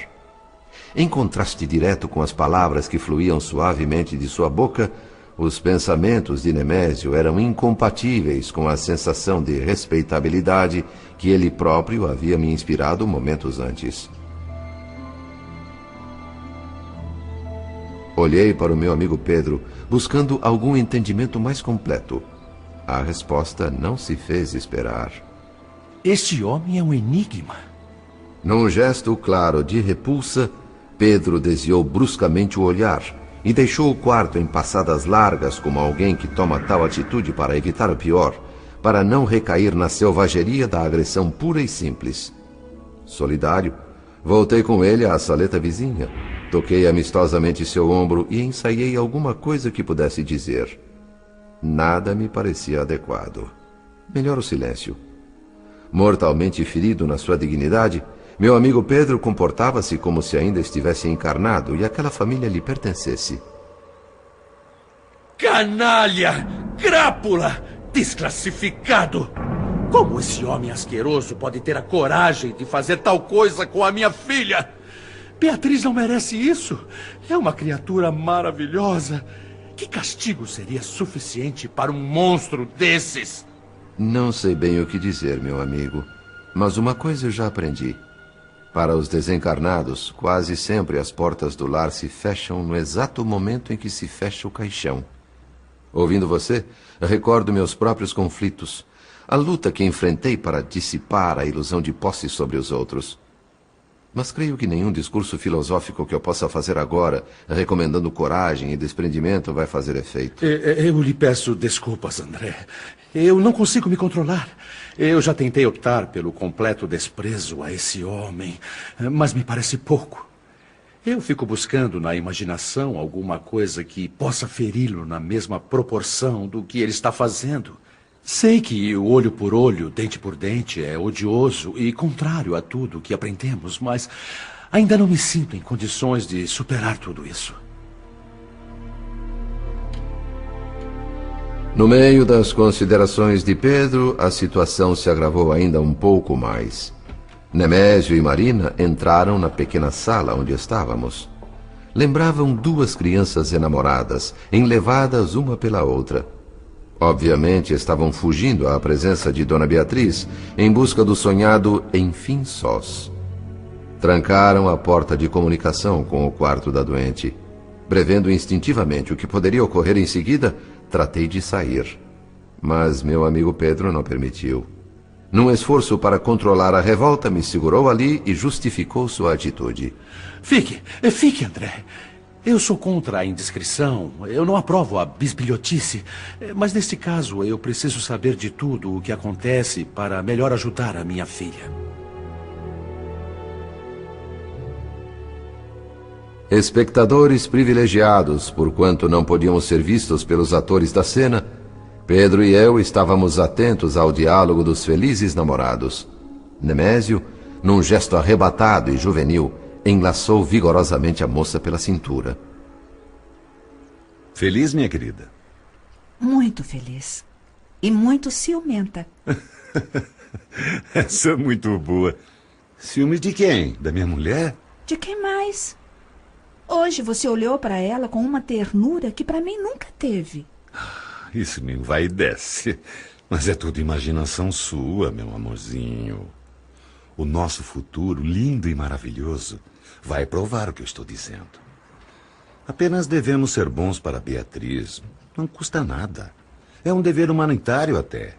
Em contraste direto com as palavras que fluíam suavemente de sua boca, os pensamentos de Nemésio eram incompatíveis com a sensação de respeitabilidade que ele próprio havia me inspirado momentos antes. Olhei para o meu amigo Pedro, buscando algum entendimento mais completo. A resposta não se fez esperar. Este homem é um enigma. Num gesto claro de repulsa, Pedro desviou bruscamente o olhar e deixou o quarto em passadas largas como alguém que toma tal atitude para evitar o pior, para não recair na selvageria da agressão pura e simples. Solidário, voltei com ele à saleta vizinha. Toquei amistosamente seu ombro e ensaiei alguma coisa que pudesse dizer. Nada me parecia adequado. Melhor o silêncio. Mortalmente ferido na sua dignidade, meu amigo Pedro comportava-se como se ainda estivesse encarnado e aquela família lhe pertencesse. Canalha! Crápula! Desclassificado! Como esse homem asqueroso pode ter a coragem de fazer tal coisa com a minha filha? Beatriz não merece isso. É uma criatura maravilhosa. Que castigo seria suficiente para um monstro desses? Não sei bem o que dizer, meu amigo. Mas uma coisa eu já aprendi. Para os desencarnados, quase sempre as portas do lar se fecham no exato momento em que se fecha o caixão. Ouvindo você, recordo meus próprios conflitos. A luta que enfrentei para dissipar a ilusão de posse sobre os outros. Mas creio que nenhum discurso filosófico que eu possa fazer agora, recomendando coragem e desprendimento, vai fazer efeito. Eu lhe peço desculpas, André. Eu não consigo me controlar. Eu já tentei optar pelo completo desprezo a esse homem, mas me parece pouco. Eu fico buscando na imaginação alguma coisa que possa feri-lo na mesma proporção do que ele está fazendo. Sei que o olho por olho, dente por dente é odioso e contrário a tudo que aprendemos, mas ainda não me sinto em condições de superar tudo isso. No meio das considerações de Pedro, a situação se agravou ainda um pouco mais. Nemésio e Marina entraram na pequena sala onde estávamos. Lembravam duas crianças enamoradas, enlevadas uma pela outra. Obviamente estavam fugindo à presença de Dona Beatriz, em busca do sonhado enfim sós. Trancaram a porta de comunicação com o quarto da doente. Prevendo instintivamente o que poderia ocorrer em seguida, tratei de sair. Mas meu amigo Pedro não permitiu. Num esforço para controlar a revolta, me segurou ali e justificou sua atitude. Fique, André. Eu sou contra a indiscrição. Eu não aprovo a bisbilhotice. Mas neste caso, eu preciso saber de tudo o que acontece para melhor ajudar a minha filha. Espectadores privilegiados, porquanto não podíamos ser vistos pelos atores da cena, Pedro e eu estávamos atentos ao diálogo dos felizes namorados. Nemésio, num gesto arrebatado e juvenil, enlaçou vigorosamente a moça pela cintura. Feliz, minha querida? Muito feliz. E muito ciumenta. Essa é muito boa. Ciúmes de quem? Da minha mulher? De quem mais? Hoje você olhou para ela com uma ternura que para mim nunca teve. Isso me vai e desce. Mas é tudo imaginação sua, meu amorzinho. O nosso futuro, lindo e maravilhoso, vai provar o que eu estou dizendo. Apenas devemos ser bons para Beatriz. Não custa nada. É um dever humanitário até.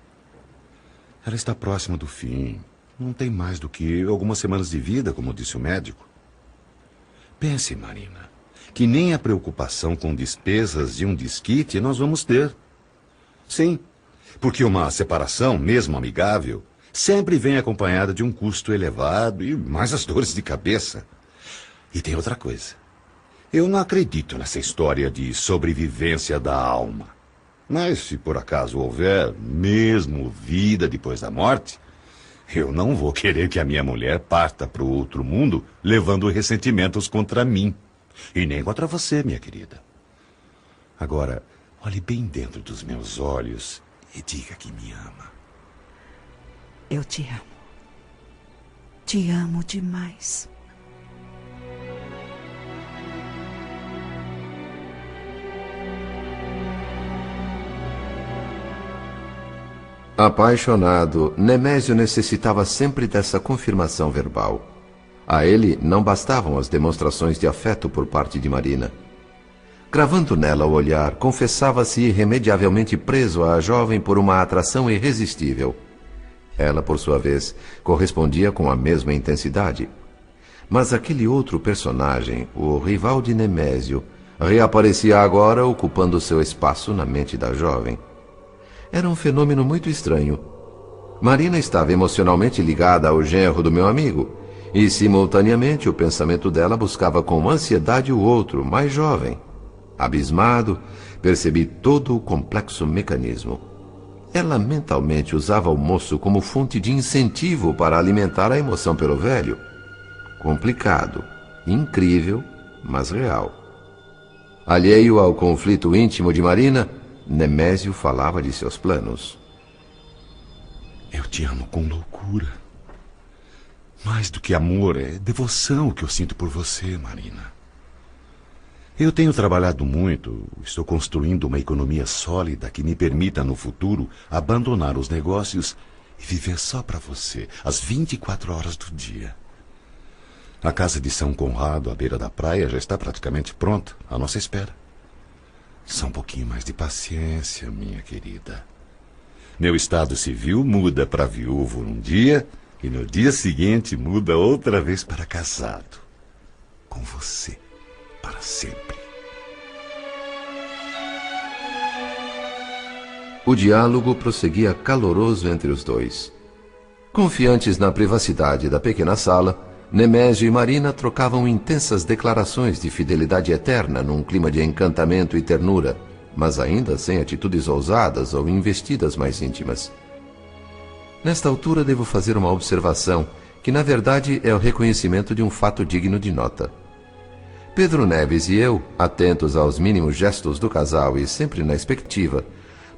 Ela está próxima do fim. Não tem mais do que algumas semanas de vida, como disse o médico. Pense, Marina, que nem a preocupação com despesas de um desquite nós vamos ter. Sim, porque uma separação, mesmo amigável, sempre vem acompanhada de um custo elevado e mais as dores de cabeça. E tem outra coisa. Eu não acredito nessa história de sobrevivência da alma. Mas se por acaso houver mesmo vida depois da morte, eu não vou querer que a minha mulher parta para o outro mundo levando ressentimentos contra mim. E nem contra você, minha querida. Agora, olhe bem dentro dos meus olhos e diga que me ama. Eu te amo. Te amo demais. Apaixonado, Nemésio necessitava sempre dessa confirmação verbal. A ele não bastavam as demonstrações de afeto por parte de Marina. Cravando nela o olhar, confessava-se irremediavelmente preso à jovem por uma atração irresistível. Ela, por sua vez, correspondia com a mesma intensidade. Mas aquele outro personagem, o rival de Nemésio, reaparecia agora ocupando seu espaço na mente da jovem. Era um fenômeno muito estranho. Marina estava emocionalmente ligada ao genro do meu amigo, e simultaneamente o pensamento dela buscava com ansiedade o outro, mais jovem. Abismado, percebi todo o complexo mecanismo. Ela mentalmente usava o moço como fonte de incentivo para alimentar a emoção pelo velho. Complicado, incrível, mas real. Alheio ao conflito íntimo de Marina, Nemésio falava de seus planos. Eu te amo com loucura. Mais do que amor, é devoção que eu sinto por você, Marina. Eu tenho trabalhado muito, estou construindo uma economia sólida que me permita, no futuro, abandonar os negócios e viver só para você, às 24 horas do dia. A casa de São Conrado, à beira da praia, já está praticamente pronta, à nossa espera. Só um pouquinho mais de paciência, minha querida. Meu estado civil muda para viúvo num dia e no dia seguinte muda outra vez para casado. Com você, para sempre. O diálogo prosseguia caloroso entre os dois. Confiantes na privacidade da pequena sala, Nemésio e Marina trocavam intensas declarações de fidelidade eterna num clima de encantamento e ternura, mas ainda sem atitudes ousadas ou investidas mais íntimas. Nesta altura devo fazer uma observação, que na verdade é o reconhecimento de um fato digno de nota. Pedro Neves e eu, atentos aos mínimos gestos do casal e sempre na expectativa,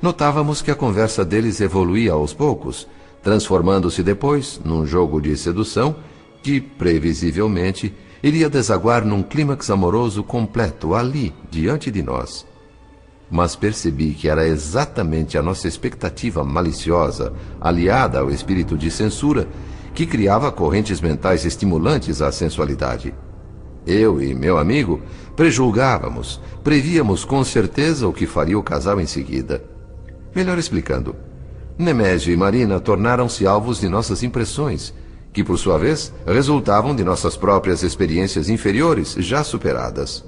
Notávamos que a conversa deles evoluía aos poucos, transformando-se depois num jogo de sedução que, previsivelmente, iria desaguar num clímax amoroso completo ali, diante de nós. Mas percebi que era exatamente a nossa expectativa maliciosa, aliada ao espírito de censura, que criava correntes mentais estimulantes à sensualidade. Eu e meu amigo prejulgávamos, prevíamos com certeza o que faria o casal em seguida. Melhor explicando, Nemésio e Marina tornaram-se alvos de nossas impressões, que por sua vez resultavam de nossas próprias experiências inferiores já superadas.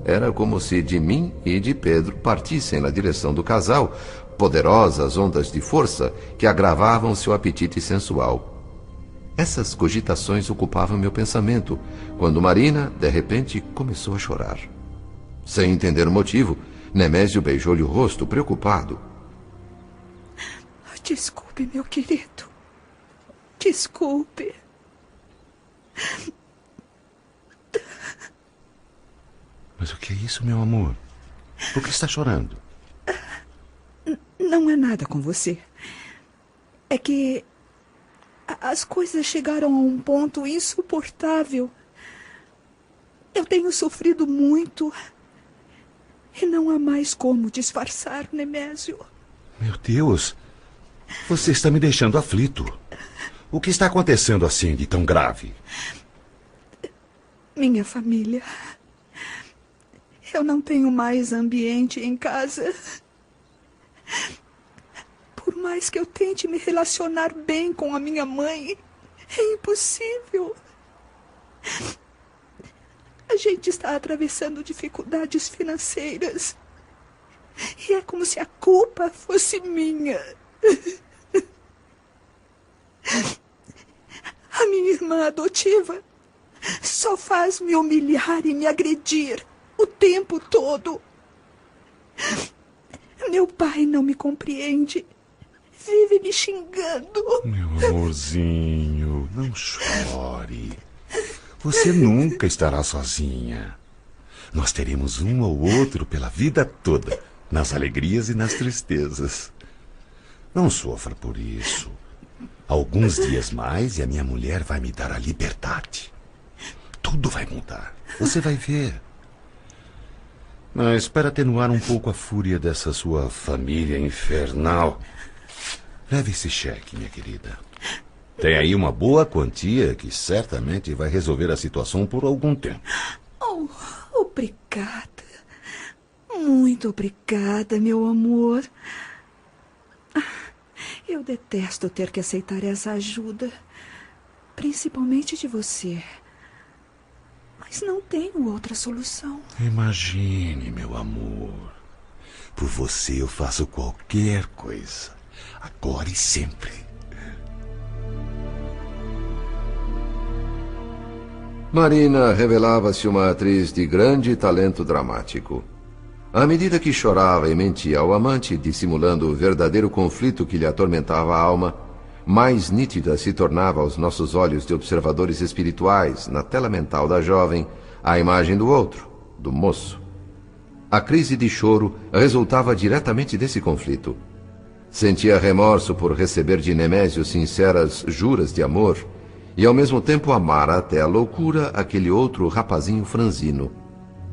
Era como se de mim e de Pedro partissem na direção do casal poderosas ondas de força que agravavam seu apetite sensual. Essas cogitações ocupavam meu pensamento, quando Marina, de repente, começou a chorar. Sem entender o motivo, Nemésio beijou-lhe o rosto, preocupado. Desculpe, meu querido. Desculpe. Mas o que é isso, meu amor? Por que está chorando? Não é nada com você. É que as coisas chegaram a um ponto insuportável. Eu tenho sofrido muito. E não há mais como disfarçar, Nemésio. Meu Deus! Você está me deixando aflito. O que está acontecendo assim de tão grave? Minha família. Eu não tenho mais ambiente em casa. Por mais que eu tente me relacionar bem com a minha mãe, é impossível. A gente está atravessando dificuldades financeiras. E é como se a culpa fosse minha. A minha irmã adotiva só faz me humilhar e me agredir o tempo todo. Meu pai não me compreende. Vive me xingando. Meu amorzinho, não chore. Você nunca estará sozinha. Nós teremos um ao outro pela vida toda, nas alegrias e nas tristezas. Não sofra por isso. Alguns dias mais e a minha mulher vai me dar a liberdade. Tudo vai mudar. Você vai ver. Mas para atenuar um pouco a fúria dessa sua família infernal, leve esse cheque, minha querida. Tem aí uma boa quantia que certamente vai resolver a situação por algum tempo. Oh, obrigada. Muito obrigada, meu amor. Eu detesto ter que aceitar essa ajuda, principalmente de você. Mas não tenho outra solução. Imagine, meu amor. Por você eu faço qualquer coisa. Agora e sempre. Marina revelava-se uma atriz de grande talento dramático. À medida que chorava e mentia ao amante, dissimulando o verdadeiro conflito que lhe atormentava a alma, mais nítida se tornava aos nossos olhos de observadores espirituais, na tela mental da jovem, a imagem do outro, do moço. A crise de choro resultava diretamente desse conflito. Sentia remorso por receber de Nemésio sinceras juras de amor e ao mesmo tempo amar até a loucura aquele outro rapazinho franzino.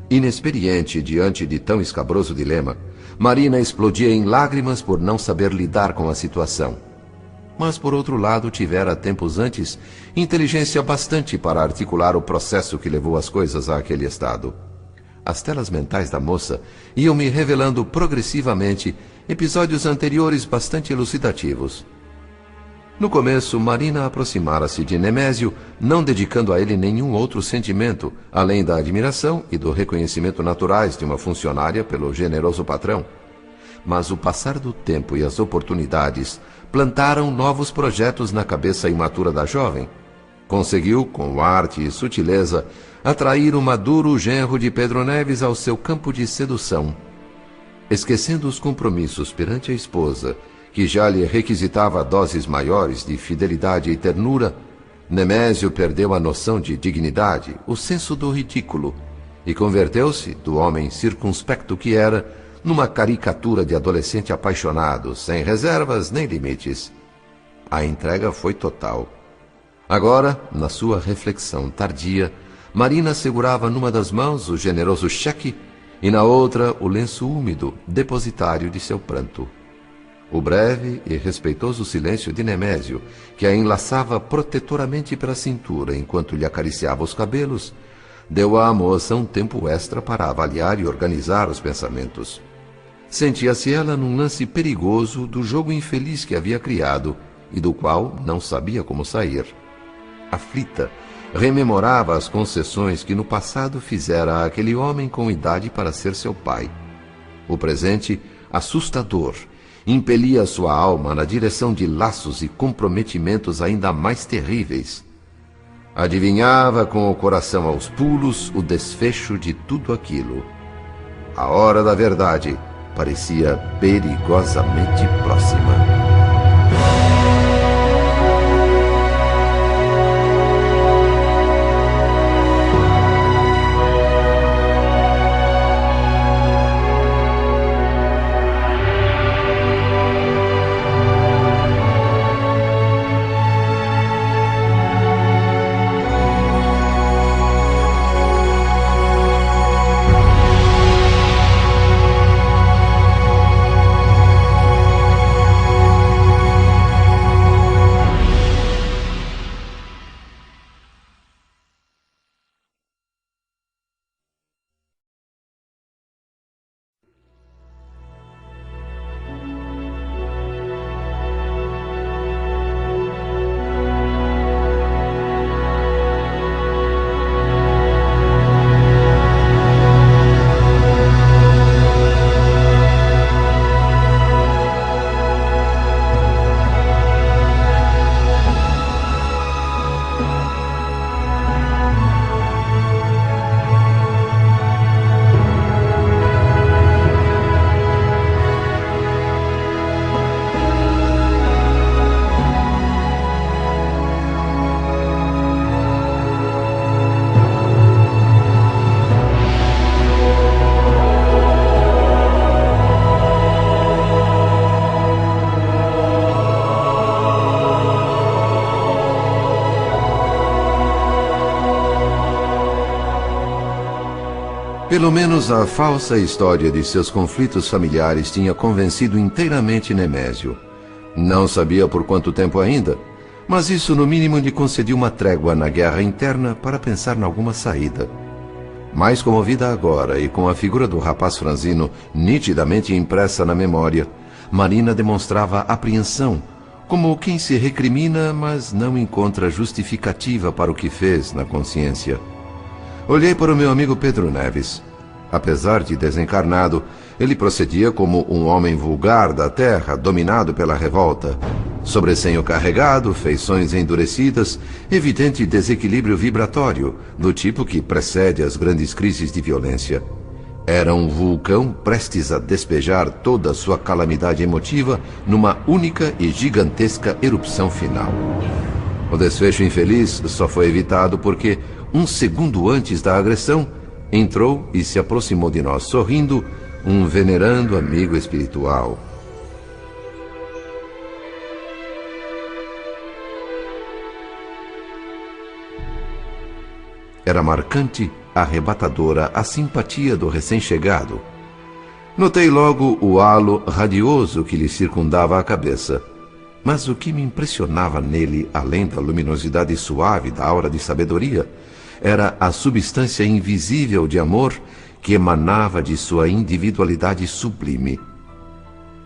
Inexperiente diante de tão escabroso dilema, Marina explodia em lágrimas por não saber lidar com a situação. Mas, por outro lado, tivera tempos antes inteligência bastante para articular o processo que levou as coisas àquele estado. As telas mentais da moça iam me revelando progressivamente episódios anteriores bastante elucidativos. No começo, Marina aproximara-se de Nemésio, não dedicando a ele nenhum outro sentimento, além da admiração e do reconhecimento naturais de uma funcionária pelo generoso patrão. Mas o passar do tempo e as oportunidades plantaram novos projetos na cabeça imatura da jovem. Conseguiu, com arte e sutileza, atrair o maduro genro de Pedro Neves ao seu campo de sedução. Esquecendo os compromissos perante a esposa, que já lhe requisitava doses maiores de fidelidade e ternura, Nemésio perdeu a noção de dignidade, o senso do ridículo, e converteu-se, do homem circunspecto que era, numa caricatura de adolescente apaixonado, sem reservas nem limites. A entrega foi total. Agora, na sua reflexão tardia, Marina segurava numa das mãos o generoso cheque e na outra o lenço úmido, depositário de seu pranto. O breve e respeitoso silêncio de Nemésio, que a enlaçava protetoramente pela cintura enquanto lhe acariciava os cabelos, deu à moça um tempo extra para avaliar e organizar os pensamentos. Sentia-se ela num lance perigoso do jogo infeliz que havia criado e do qual não sabia como sair. Aflita, rememorava as concessões que no passado fizera àquele homem com idade para ser seu pai. O presente, assustador, impelia sua alma na direção de laços e comprometimentos ainda mais terríveis. Adivinhava com o coração aos pulos o desfecho de tudo aquilo. A hora da verdade parecia perigosamente próxima. Pelo menos a falsa história de seus conflitos familiares tinha convencido inteiramente Nemésio. Não sabia por quanto tempo ainda, mas isso no mínimo lhe concedia uma trégua na guerra interna para pensar em alguma saída. Mais comovida agora e com a figura do rapaz franzino nitidamente impressa na memória, Marina demonstrava apreensão, como quem se recrimina, mas não encontra justificativa para o que fez na consciência. Olhei para o meu amigo Pedro Neves. Apesar de desencarnado, ele procedia como um homem vulgar da terra, dominado pela revolta. Sobrecenho carregado, feições endurecidas, evidente desequilíbrio vibratório, do tipo que precede as grandes crises de violência. Era um vulcão prestes a despejar toda a sua calamidade emotiva numa única e gigantesca erupção final. O desfecho infeliz só foi evitado porque, um segundo antes da agressão, entrou e se aproximou de nós, sorrindo, um venerando amigo espiritual. Era marcante, arrebatadora a simpatia do recém-chegado. Notei logo o halo radioso que lhe circundava a cabeça. Mas o que me impressionava nele, além da luminosidade suave da aura de sabedoria, era a substância invisível de amor que emanava de sua individualidade sublime.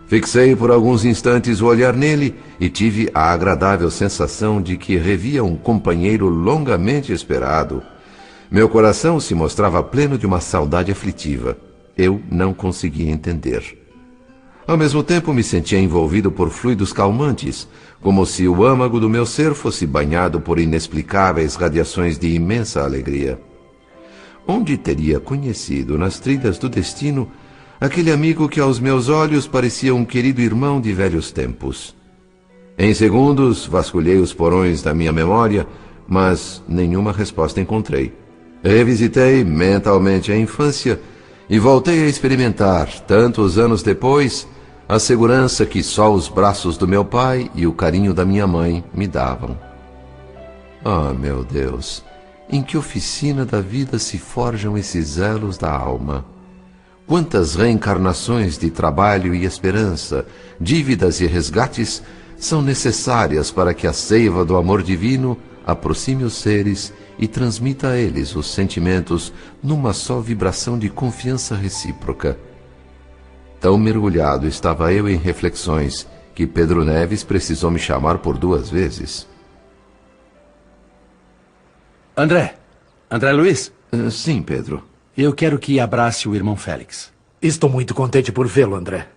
Fixei por alguns instantes o olhar nele e tive a agradável sensação de que revia um companheiro longamente esperado. Meu coração se mostrava pleno de uma saudade aflitiva. Eu não conseguia entender. Ao mesmo tempo me sentia envolvido por fluidos calmantes, como se o âmago do meu ser fosse banhado por inexplicáveis radiações de imensa alegria. Onde teria conhecido, nas trilhas do destino, aquele amigo que aos meus olhos parecia um querido irmão de velhos tempos? Em segundos, vasculhei os porões da minha memória, mas nenhuma resposta encontrei. Revisitei mentalmente a infância E voltei a experimentar, tantos anos depois, a segurança que só os braços do meu pai e o carinho da minha mãe me davam. Ah, meu Deus, em que oficina da vida se forjam esses elos da alma? Quantas reencarnações de trabalho e esperança, dívidas e resgates são necessárias para que a seiva do amor divino aproxime os seres e transmita a eles os sentimentos numa só vibração de confiança recíproca. Tão mergulhado estava eu em reflexões que Pedro Neves precisou me chamar por 2 vezes. André Luiz? Sim, Pedro. Eu quero que abrace o irmão Félix. Estou muito contente por vê-lo, André.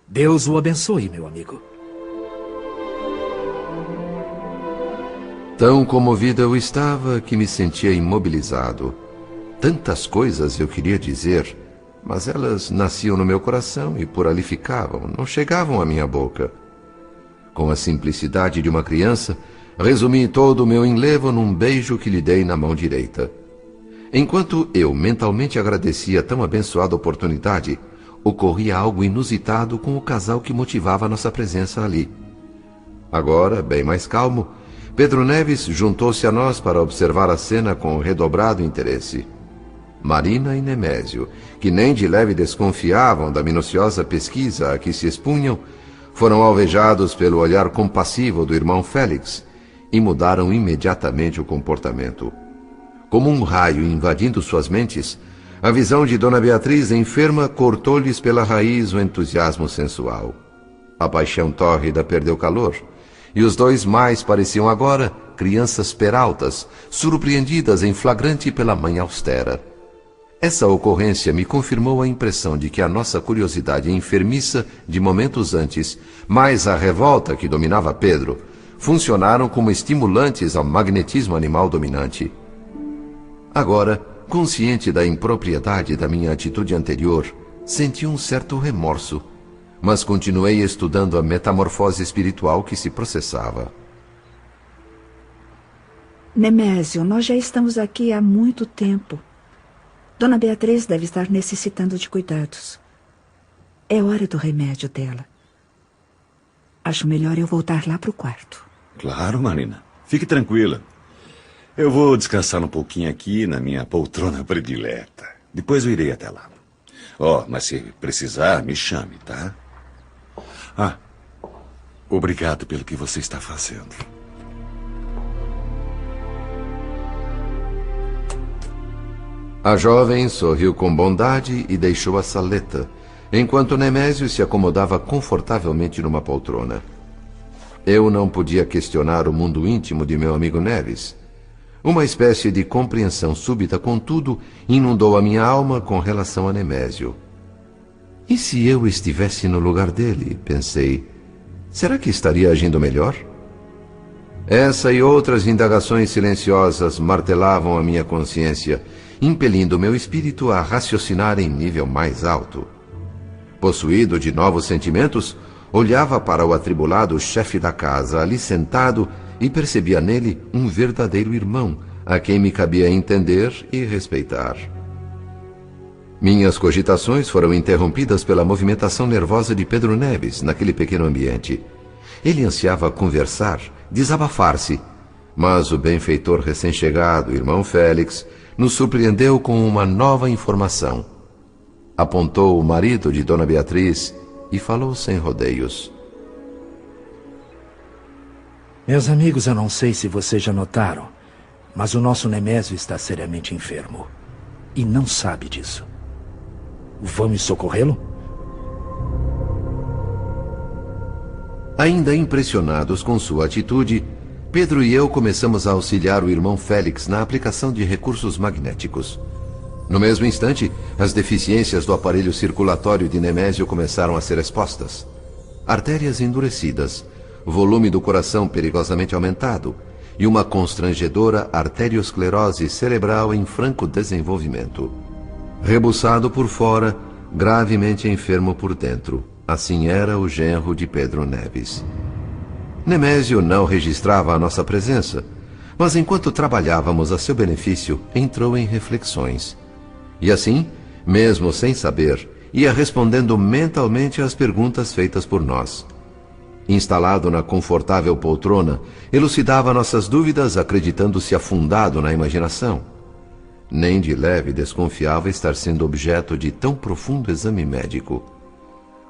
Deus o abençoe, meu amigo. Tão comovido eu estava que me sentia imobilizado. Tantas coisas eu queria dizer, mas elas nasciam no meu coração e por ali ficavam, não chegavam à minha boca. Com a simplicidade de uma criança, resumi todo o meu enlevo num beijo que lhe dei na mão direita. Enquanto eu mentalmente agradecia tão abençoada oportunidade, ocorria algo inusitado com o casal que motivava a nossa presença ali. Agora, bem mais calmo, Pedro Neves juntou-se a nós para observar a cena com redobrado interesse. Marina e Nemésio, que nem de leve desconfiavam da minuciosa pesquisa a que se expunham, foram alvejados pelo olhar compassivo do irmão Félix e mudaram imediatamente o comportamento. Como um raio invadindo suas mentes, a visão de Dona Beatriz enferma cortou-lhes pela raiz o entusiasmo sensual. A paixão tórrida perdeu calor, e os dois mais pareciam agora crianças peraltas, surpreendidas em flagrante pela mãe austera. Essa ocorrência me confirmou a impressão de que a nossa curiosidade enfermiça de momentos antes, mais a revolta que dominava Pedro, funcionaram como estimulantes ao magnetismo animal dominante. Agora, consciente da impropriedade da minha atitude anterior, senti um certo remorso, mas continuei estudando a metamorfose espiritual que se processava. Nemésio, nós já estamos aqui há muito tempo. Dona Beatriz deve estar necessitando de cuidados. É hora do remédio dela. Acho melhor eu voltar lá para o quarto. Claro, Marina. Fique tranquila. Eu vou descansar um pouquinho aqui na minha poltrona predileta. Depois eu irei até lá. Mas se precisar, me chame, tá? Obrigado pelo que você está fazendo. A jovem sorriu com bondade e deixou a saleta, enquanto Nemésio se acomodava confortavelmente numa poltrona. Eu não podia questionar o mundo íntimo de meu amigo Neves. Uma espécie de compreensão súbita, contudo, inundou a minha alma com relação a Nemésio. E se eu estivesse no lugar dele, pensei, será que estaria agindo melhor? Essa e outras indagações silenciosas martelavam a minha consciência, impelindo meu espírito a raciocinar em nível mais alto. Possuído de novos sentimentos, olhava para o atribulado chefe da casa ali sentado e percebia nele um verdadeiro irmão, a quem me cabia entender e respeitar. Minhas cogitações foram interrompidas pela movimentação nervosa de Pedro Neves naquele pequeno ambiente. Ele ansiava conversar, desabafar-se, mas o benfeitor recém-chegado, irmão Félix, nos surpreendeu com uma nova informação. Apontou o marido de Dona Beatriz e falou sem rodeios. Meus amigos, eu não sei se vocês já notaram, mas o nosso Nemésio está seriamente enfermo. E não sabe disso. Vamos socorrê-lo? Ainda impressionados com sua atitude, Pedro e eu começamos a auxiliar o irmão Félix na aplicação de recursos magnéticos. No mesmo instante, as deficiências do aparelho circulatório de Nemésio começaram a ser expostas. Artérias endurecidas, volume do coração perigosamente aumentado e uma constrangedora arteriosclerose cerebral em franco desenvolvimento. Rebuçado por fora, gravemente enfermo por dentro. Assim era o genro de Pedro Neves. Nemésio não registrava a nossa presença, mas enquanto trabalhávamos a seu benefício, entrou em reflexões. E assim, Mesmo sem saber, ia respondendo mentalmente às perguntas feitas por nós. Instalado na confortável poltrona, elucidava nossas dúvidas, acreditando-se afundado na imaginação. Nem de leve desconfiava estar sendo objeto de tão profundo exame médico.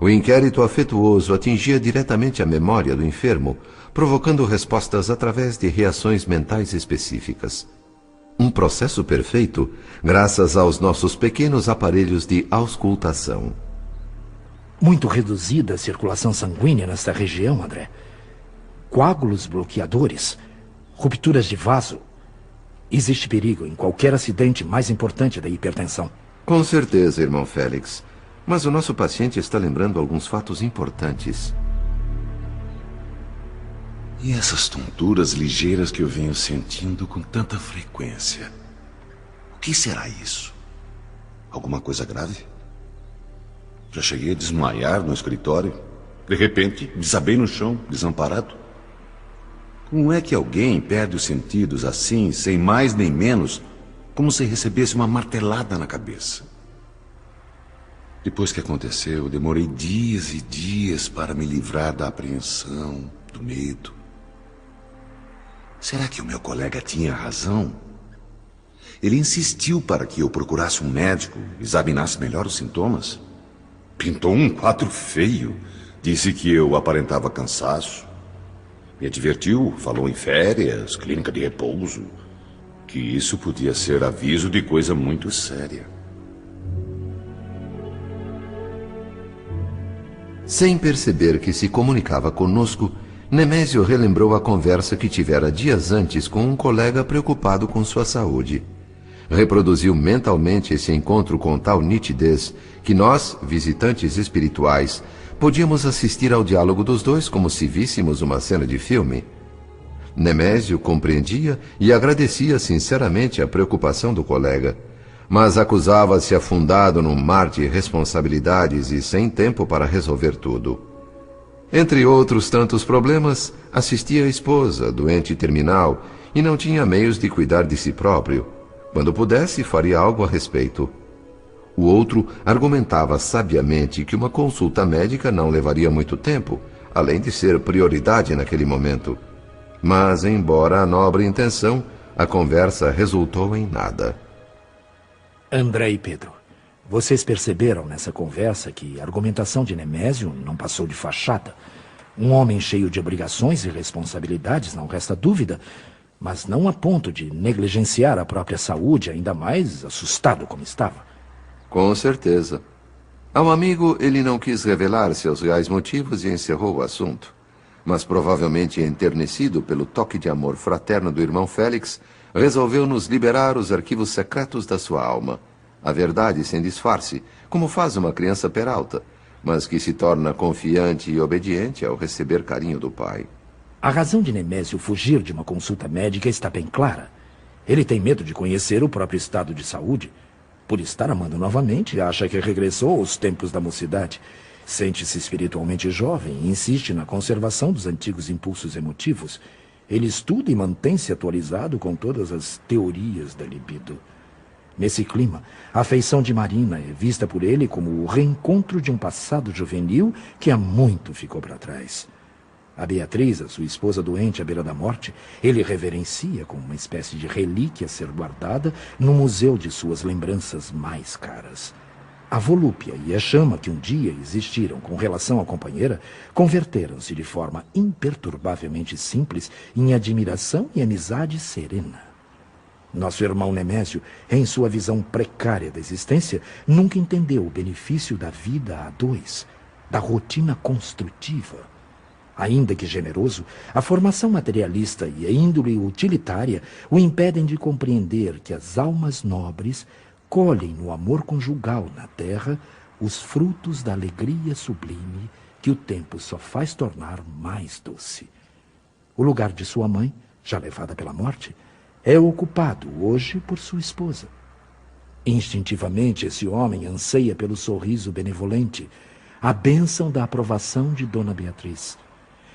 O inquérito afetuoso atingia diretamente a memória do enfermo, provocando respostas através de reações mentais específicas. Um processo perfeito, graças aos nossos pequenos aparelhos de auscultação. Muito reduzida a circulação sanguínea nesta região, André. Coágulos bloqueadores, rupturas de vaso. Existe perigo em qualquer acidente mais importante da hipertensão. Com certeza, irmão Félix. Mas o nosso paciente está lembrando alguns fatos importantes. E essas tonturas ligeiras que eu venho sentindo com tanta frequência? O que será isso? Alguma coisa grave? Já cheguei a desmaiar no escritório. De repente, desabei no chão, desamparado. Como é que alguém perde os sentidos assim, sem mais nem menos, como se recebesse uma martelada na cabeça? Depois que aconteceu, demorei dias e dias para me livrar da apreensão, do medo. Será que o meu colega tinha razão? Ele insistiu para que eu procurasse um médico, examinasse melhor os sintomas. Pintou um quadro feio. Disse que eu aparentava cansaço. Me advertiu, falou em férias, clínica de repouso, que isso podia ser aviso de coisa muito séria. Sem perceber que se comunicava conosco, Nemésio relembrou a conversa que tivera dias antes com um colega preocupado com sua saúde. Reproduziu mentalmente esse encontro com tal nitidez que nós, visitantes espirituais, podíamos assistir ao diálogo dos dois como se víssemos uma cena de filme. Nemésio compreendia e agradecia sinceramente a preocupação do colega, mas acusava-se afundado num mar de responsabilidades e sem tempo para resolver tudo. Entre outros tantos problemas, assistia a esposa, doente terminal, e não tinha meios de cuidar de si próprio. Quando pudesse, faria algo a respeito. O outro argumentava sabiamente que uma consulta médica não levaria muito tempo, além de ser prioridade naquele momento. Mas, embora a nobre intenção, a conversa resultou em nada. André e Pedro, vocês perceberam nessa conversa que a argumentação de Nemésio não passou de fachada. Um homem cheio de obrigações e responsabilidades, não resta dúvida, mas não a ponto de negligenciar a própria saúde, ainda mais assustado como estava. Com certeza. Ao amigo, ele não quis revelar seus reais motivos e encerrou o assunto. Mas provavelmente enternecido pelo toque de amor fraterno do irmão Félix, resolveu nos liberar os arquivos secretos da sua alma. A verdade sem disfarce, como faz uma criança peralta, mas que se torna confiante e obediente ao receber carinho do pai. A razão de Nemésio fugir de uma consulta médica está bem clara. Ele tem medo de conhecer o próprio estado de saúde. Por estar amando novamente, acha que regressou aos tempos da mocidade. Sente-se espiritualmente jovem e insiste na conservação dos antigos impulsos emotivos. Ele estuda e mantém-se atualizado com todas as teorias da libido. Nesse clima, a afeição de Marina é vista por ele como o reencontro de um passado juvenil que há muito ficou para trás. A Beatriz, a sua esposa doente à beira da morte, ele reverencia como uma espécie de relíquia a ser guardada no museu de suas lembranças mais caras. A volúpia e a chama que um dia existiram com relação à companheira converteram-se de forma imperturbavelmente simples em admiração e amizade serena. Nosso irmão Nemésio, em sua visão precária da existência, nunca entendeu o benefício da vida a dois, da rotina construtiva. Ainda que generoso, a formação materialista e a índole utilitária o impedem de compreender que as almas nobres colhem no amor conjugal na terra os frutos da alegria sublime que o tempo só faz tornar mais doce. O lugar de sua mãe, já levada pela morte, é ocupado hoje por sua esposa. Instintivamente, esse homem anseia pelo sorriso benevolente, a bênção da aprovação de Dona Beatriz.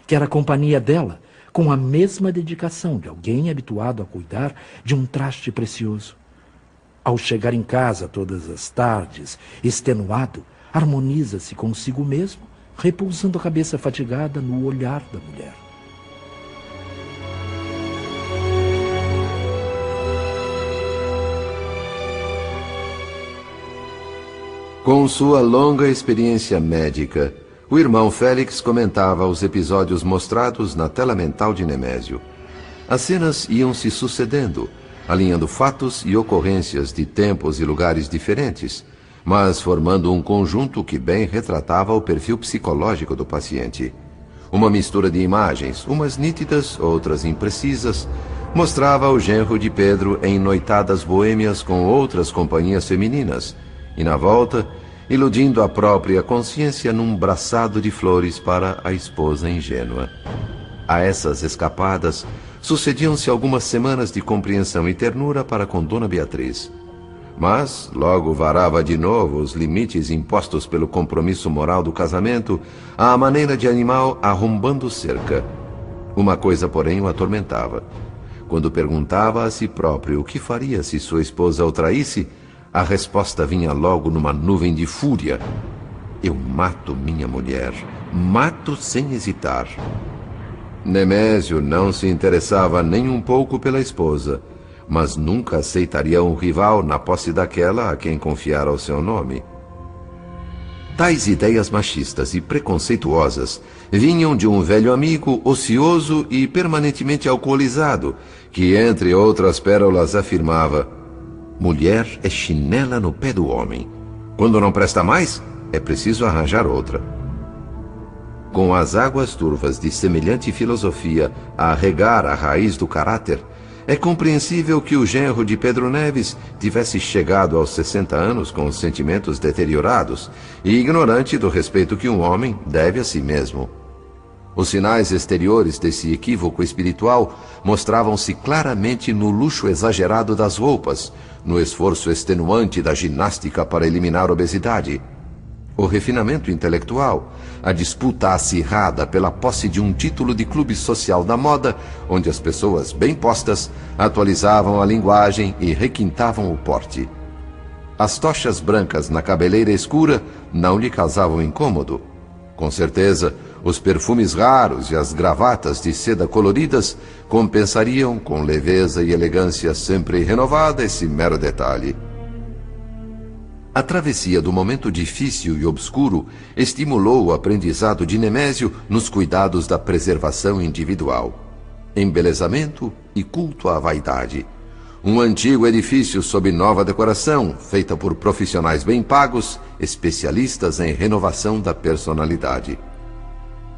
Quer a companhia dela, com a mesma dedicação de alguém habituado a cuidar de um traste precioso. Ao chegar em casa todas as tardes, extenuado, harmoniza-se consigo mesmo, repousando a cabeça fatigada no olhar da mulher. Com sua longa experiência médica, o irmão Félix comentava os episódios mostrados na tela mental de Nemésio. As cenas iam se sucedendo, alinhando fatos e ocorrências de tempos e lugares diferentes, mas formando um conjunto que bem retratava o perfil psicológico do paciente. Uma mistura de imagens, umas nítidas, outras imprecisas, mostrava o genro de Pedro em noitadas boêmias com outras companhias femininas, e na volta, iludindo a própria consciência num braçado de flores para a esposa ingênua. A essas escapadas, sucediam-se algumas semanas de compreensão e ternura para com Dona Beatriz. Mas logo varava de novo os limites impostos pelo compromisso moral do casamento, à maneira de animal arrombando cerca. Uma coisa, porém, o atormentava. Quando perguntava a si próprio o que faria se sua esposa o traísse, a resposta vinha logo numa nuvem de fúria. Eu mato minha mulher, mato sem hesitar. Nemésio não se interessava nem um pouco pela esposa, mas nunca aceitaria um rival na posse daquela a quem confiara o seu nome. Tais ideias machistas e preconceituosas vinham de um velho amigo ocioso e permanentemente alcoolizado, que, entre outras pérolas, afirmava: mulher é chinela no pé do homem. Quando não presta mais, é preciso arranjar outra. Com as águas turvas de semelhante filosofia a regar a raiz do caráter, é compreensível que o genro de Pedro Neves tivesse chegado aos 60 anos com os sentimentos deteriorados e ignorante do respeito que um homem deve a si mesmo. Os sinais exteriores desse equívoco espiritual mostravam-se claramente no luxo exagerado das roupas, no esforço extenuante da ginástica para eliminar a obesidade. O refinamento intelectual, a disputa acirrada pela posse de um título de clube social da moda, onde as pessoas bem postas atualizavam a linguagem e requintavam o porte. As tochas brancas na cabeleira escura não lhe causavam incômodo. Com certeza, os perfumes raros e as gravatas de seda coloridas compensariam com leveza e elegância sempre renovada esse mero detalhe. A travessia do momento difícil e obscuro estimulou o aprendizado de Nemésio nos cuidados da preservação individual, embelezamento e culto à vaidade. Um antigo edifício sob nova decoração, feita por profissionais bem pagos, especialistas em renovação da personalidade.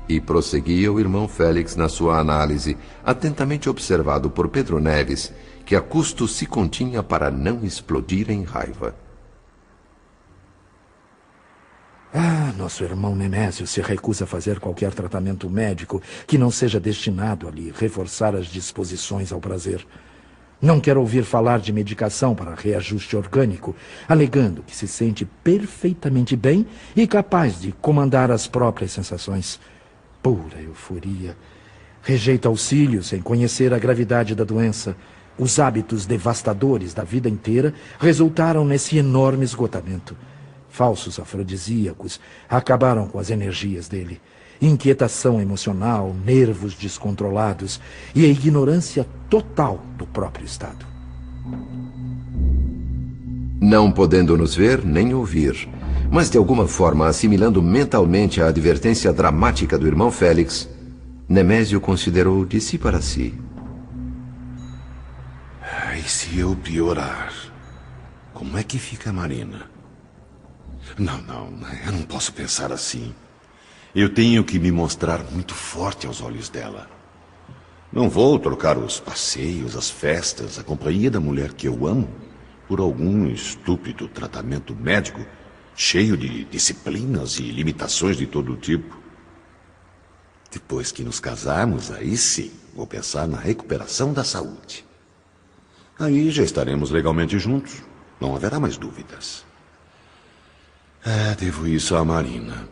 E prosseguia o irmão Félix na sua análise, atentamente observado por Pedro Neves, que a custo se continha para não explodir em raiva. Nosso irmão Nemésio se recusa a fazer qualquer tratamento médico que não seja destinado a lhe reforçar as disposições ao prazer. Não quer ouvir falar de medicação para reajuste orgânico, alegando que se sente perfeitamente bem e capaz de comandar as próprias sensações. Pura euforia. Rejeita auxílio sem conhecer a gravidade da doença. Os hábitos devastadores da vida inteira resultaram nesse enorme esgotamento. Falsos afrodisíacos acabaram com as energias dele. Inquietação emocional, nervos descontrolados e a ignorância total do próprio estado. Não podendo nos ver nem ouvir, mas de alguma forma assimilando mentalmente a advertência dramática do irmão Félix, Nemésio considerou de si para si. E se eu piorar? Como é que fica a Marina? Não, eu não posso pensar assim. Eu tenho que me mostrar muito forte aos olhos dela. Não vou trocar os passeios, as festas, a companhia da mulher que eu amo por algum estúpido tratamento médico cheio de disciplinas e limitações de todo tipo. Depois que nos casarmos, aí sim, vou pensar na recuperação da saúde. Aí já estaremos legalmente juntos. Não haverá mais dúvidas. Devo isso à Marina.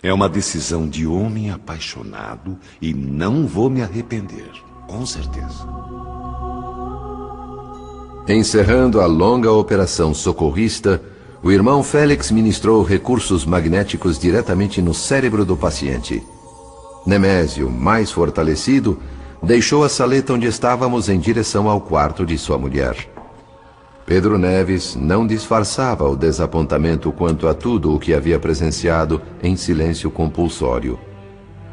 É uma decisão de homem apaixonado e não vou me arrepender, com certeza. Encerrando a longa operação socorrista, o irmão Félix ministrou recursos magnéticos diretamente no cérebro do paciente. Nemésio, mais fortalecido, deixou a saleta onde estávamos em direção ao quarto de sua mulher. Pedro Neves não disfarçava o desapontamento quanto a tudo o que havia presenciado em silêncio compulsório.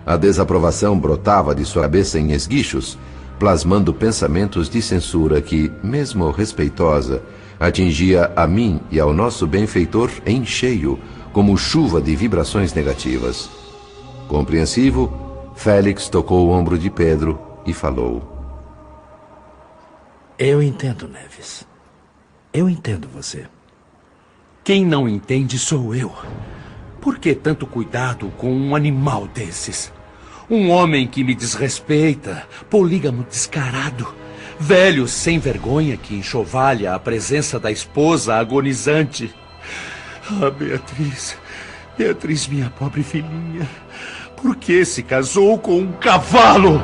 A desaprovação brotava de sua cabeça em esguichos, plasmando pensamentos de censura que, mesmo respeitosa, atingia a mim e ao nosso benfeitor em cheio, como chuva de vibrações negativas. Compreensivo, Félix tocou o ombro de Pedro e falou: Eu entendo, Neves. Eu entendo você. Quem não entende sou eu. Por que tanto cuidado com um animal desses? Um homem que me desrespeita, polígamo descarado, velho sem vergonha que enxovalha a presença da esposa agonizante. Ah, Beatriz, Beatriz, minha pobre filhinha, por que se casou com um cavalo?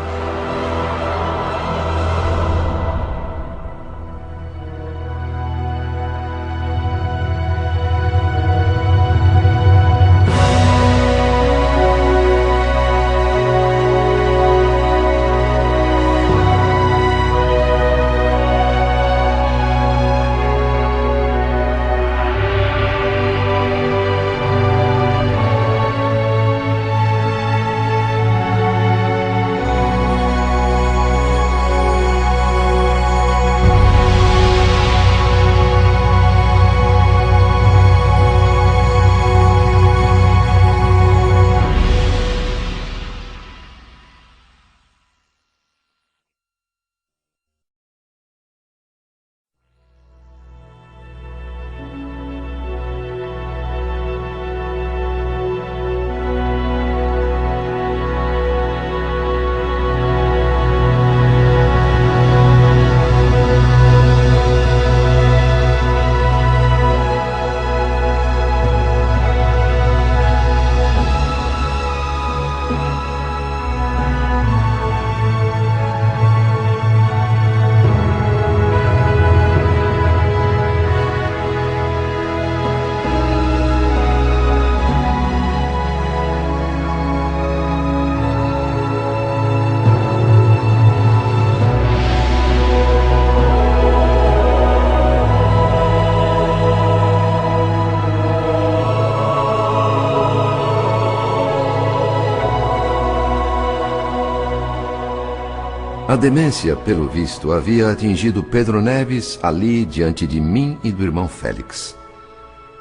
A demência, pelo visto, havia atingido Pedro Neves ali diante de mim e do irmão Félix.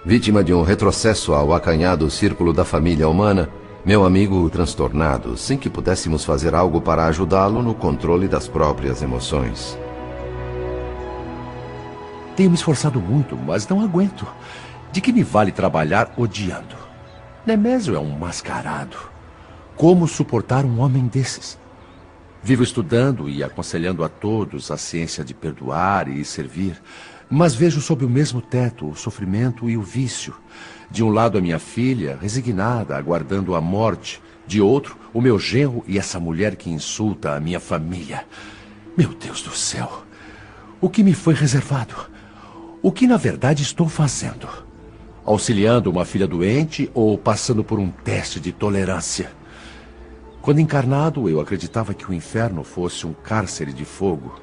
Vítima de um retrocesso ao acanhado círculo da família humana, meu amigo transtornado, sem que pudéssemos fazer algo para ajudá-lo no controle das próprias emoções. Tenho me esforçado muito, mas não aguento. De que me vale trabalhar odiando? Nemésio é um mascarado. Como suportar um homem desses? Vivo estudando e aconselhando a todos a ciência de perdoar e servir, mas vejo sob o mesmo teto o sofrimento e o vício. De um lado a minha filha, resignada, aguardando a morte. De outro, o meu genro e essa mulher que insulta a minha família. Meu Deus do céu! O que me foi reservado? O que na verdade estou fazendo? Auxiliando uma filha doente ou passando por um teste de tolerância? Quando encarnado, eu acreditava que o inferno fosse um cárcere de fogo.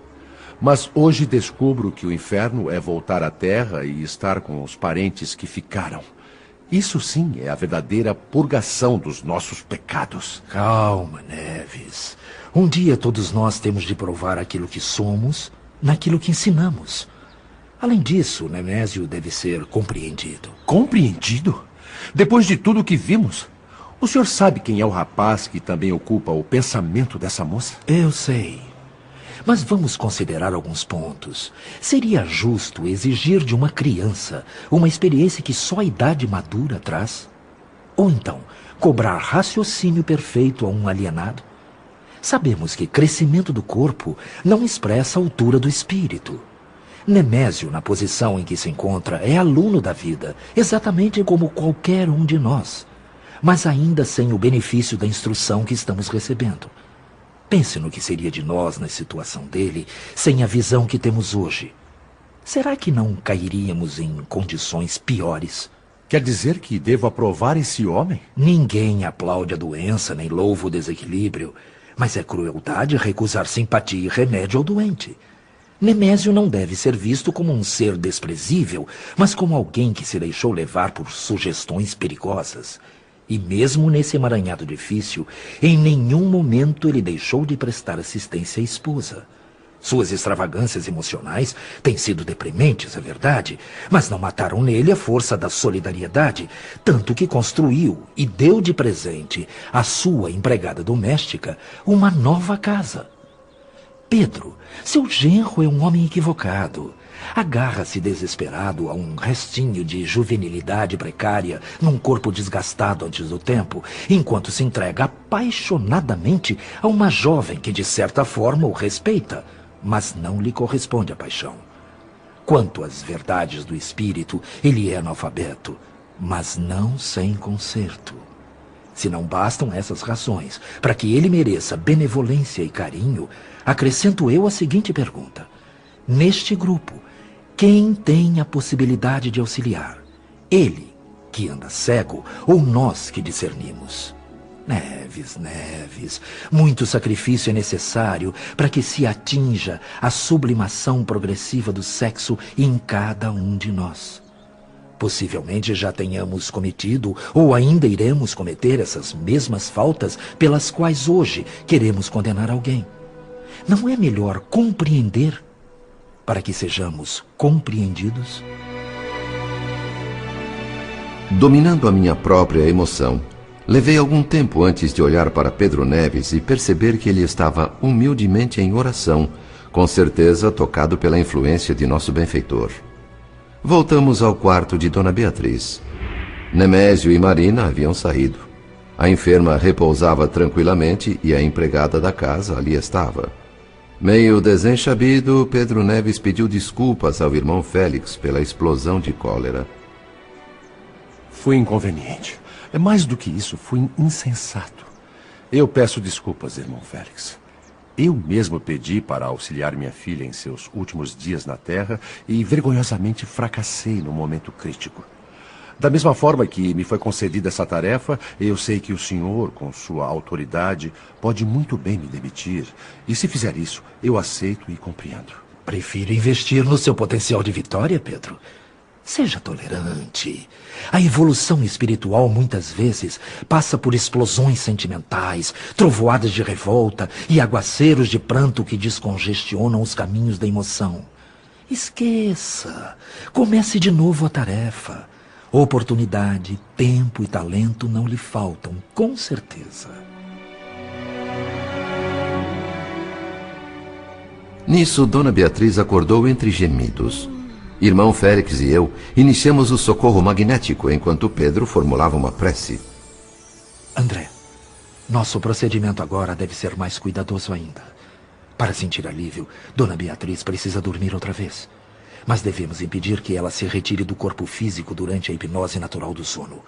Mas hoje descubro que o inferno é voltar à terra e estar com os parentes que ficaram. Isso sim é a verdadeira purgação dos nossos pecados. Calma, Neves. Um dia todos nós temos de provar aquilo que somos naquilo que ensinamos. Além disso, Nemésio deve ser compreendido. Compreendido? Depois de tudo o que vimos? O senhor sabe quem é o rapaz que também ocupa o pensamento dessa moça? Eu sei. Mas vamos considerar alguns pontos. Seria justo exigir de uma criança uma experiência que só a idade madura traz? Ou então, cobrar raciocínio perfeito a um alienado? Sabemos que crescimento do corpo não expressa a altura do espírito. Nemésio, na posição em que se encontra, é aluno da vida, exatamente como qualquer um de nós, mas ainda sem o benefício da instrução que estamos recebendo. Pense no que seria de nós na situação dele, sem a visão que temos hoje. será que não cairíamos em condições piores? Quer dizer que devo aprovar esse homem? Ninguém aplaude a doença nem louva o desequilíbrio, mas é crueldade recusar simpatia e remédio ao doente. Nemésio não deve ser visto como um ser desprezível, mas como alguém que se deixou levar por sugestões perigosas. E mesmo nesse emaranhado difícil, em nenhum momento ele deixou de prestar assistência à esposa. Suas extravagâncias emocionais têm sido deprimentes, é verdade, mas não mataram nele a força da solidariedade, tanto que construiu e deu de presente à sua empregada doméstica uma nova casa. Pedro, seu genro é um homem equivocado. Agarra-se desesperado a um restinho de juvenilidade precária num corpo desgastado antes do tempo, enquanto se entrega apaixonadamente a uma jovem que de certa forma o respeita, mas não lhe corresponde a paixão. Quanto às verdades do espírito, ele é analfabeto, mas não sem conserto. Se não bastam essas razões para que ele mereça benevolência e carinho, acrescento eu a seguinte pergunta. Neste grupo, quem tem a possibilidade de auxiliar? Ele, que anda cego, ou nós que discernimos? Neves, muito sacrifício é necessário para que se atinja a sublimação progressiva do sexo em cada um de nós. Possivelmente já tenhamos cometido ou ainda iremos cometer essas mesmas faltas pelas quais hoje queremos condenar alguém. Não é melhor compreender para que sejamos compreendidos? Dominando a minha própria emoção, levei algum tempo antes de olhar para Pedro Neves e perceber que ele estava humildemente em oração, com certeza tocado pela influência de nosso benfeitor. Voltamos ao quarto de Dona Beatriz. Nemésio e Marina haviam saído. A enferma repousava tranquilamente e a empregada da casa ali estava. Meio desenchabido, Pedro Neves pediu desculpas ao irmão Félix pela explosão de cólera. Fui inconveniente. Mais do que isso, fui insensato. Eu peço desculpas, irmão Félix. Eu mesmo pedi para auxiliar minha filha em seus últimos dias na Terra e vergonhosamente fracassei no momento crítico. Da mesma forma que me foi concedida essa tarefa, eu sei que o senhor, com sua autoridade, pode muito bem me demitir. E se fizer isso, eu aceito e compreendo. Prefiro investir no seu potencial de vitória, Pedro. Seja tolerante. A evolução espiritual muitas vezes passa por explosões sentimentais, trovoadas de revolta e aguaceiros de pranto que descongestionam os caminhos da emoção. Esqueça. Comece de novo a tarefa. Oportunidade, tempo e talento não lhe faltam, com certeza. Nisso, Dona Beatriz acordou entre gemidos. Irmão Félix e eu iniciamos o socorro magnético enquanto Pedro formulava uma prece. André, nosso procedimento agora deve ser mais cuidadoso ainda. Para sentir alívio, Dona Beatriz precisa dormir outra vez. Mas devemos impedir que ela se retire do corpo físico durante a hipnose natural do sono.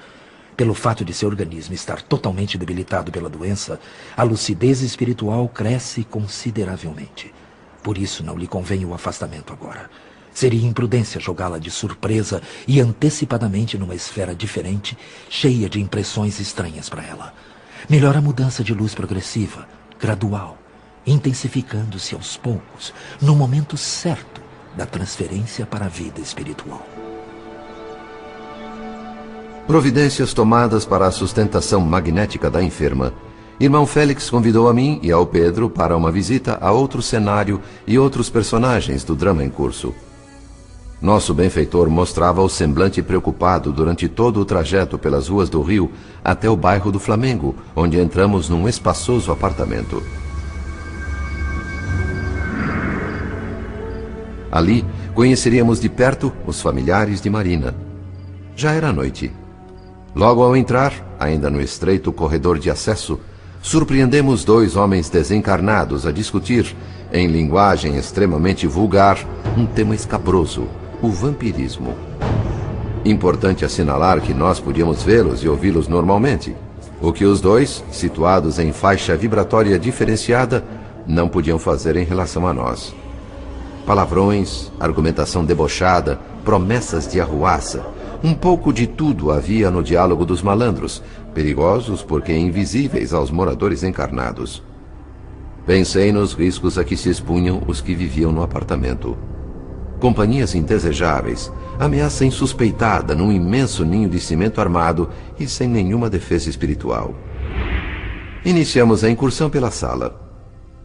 Pelo fato de seu organismo estar totalmente debilitado pela doença, a lucidez espiritual cresce consideravelmente. Por isso não lhe convém o afastamento agora. Seria imprudência jogá-la de surpresa e antecipadamente numa esfera diferente, cheia de impressões estranhas para ela. Melhor a mudança de luz progressiva, gradual, intensificando-se aos poucos, no momento certo da transferência para a vida espiritual. Providências tomadas para a sustentação magnética da enferma. Irmão Félix convidou a mim e ao Pedro para uma visita a outro cenário e outros personagens do drama em curso. Nosso benfeitor mostrava o semblante preocupado durante todo o trajeto pelas ruas do Rio até o bairro do Flamengo, onde entramos num espaçoso apartamento. Ali, conheceríamos de perto os familiares de Marina. Já era noite. Logo ao entrar, ainda no estreito corredor de acesso, surpreendemos dois homens desencarnados a discutir, em linguagem extremamente vulgar, um tema escabroso: o vampirismo. Importante assinalar que nós podíamos vê-los e ouvi-los normalmente, o que os dois, situados em faixa vibratória diferenciada, não podiam fazer em relação a nós. Palavrões, argumentação debochada, promessas de arruaça. Um pouco de tudo havia no diálogo dos malandros, perigosos porque invisíveis aos moradores encarnados. Pensei nos riscos a que se expunham os que viviam no apartamento. Companhias indesejáveis, ameaça insuspeitada num imenso ninho de cimento armado e sem nenhuma defesa espiritual. Iniciamos a incursão pela sala.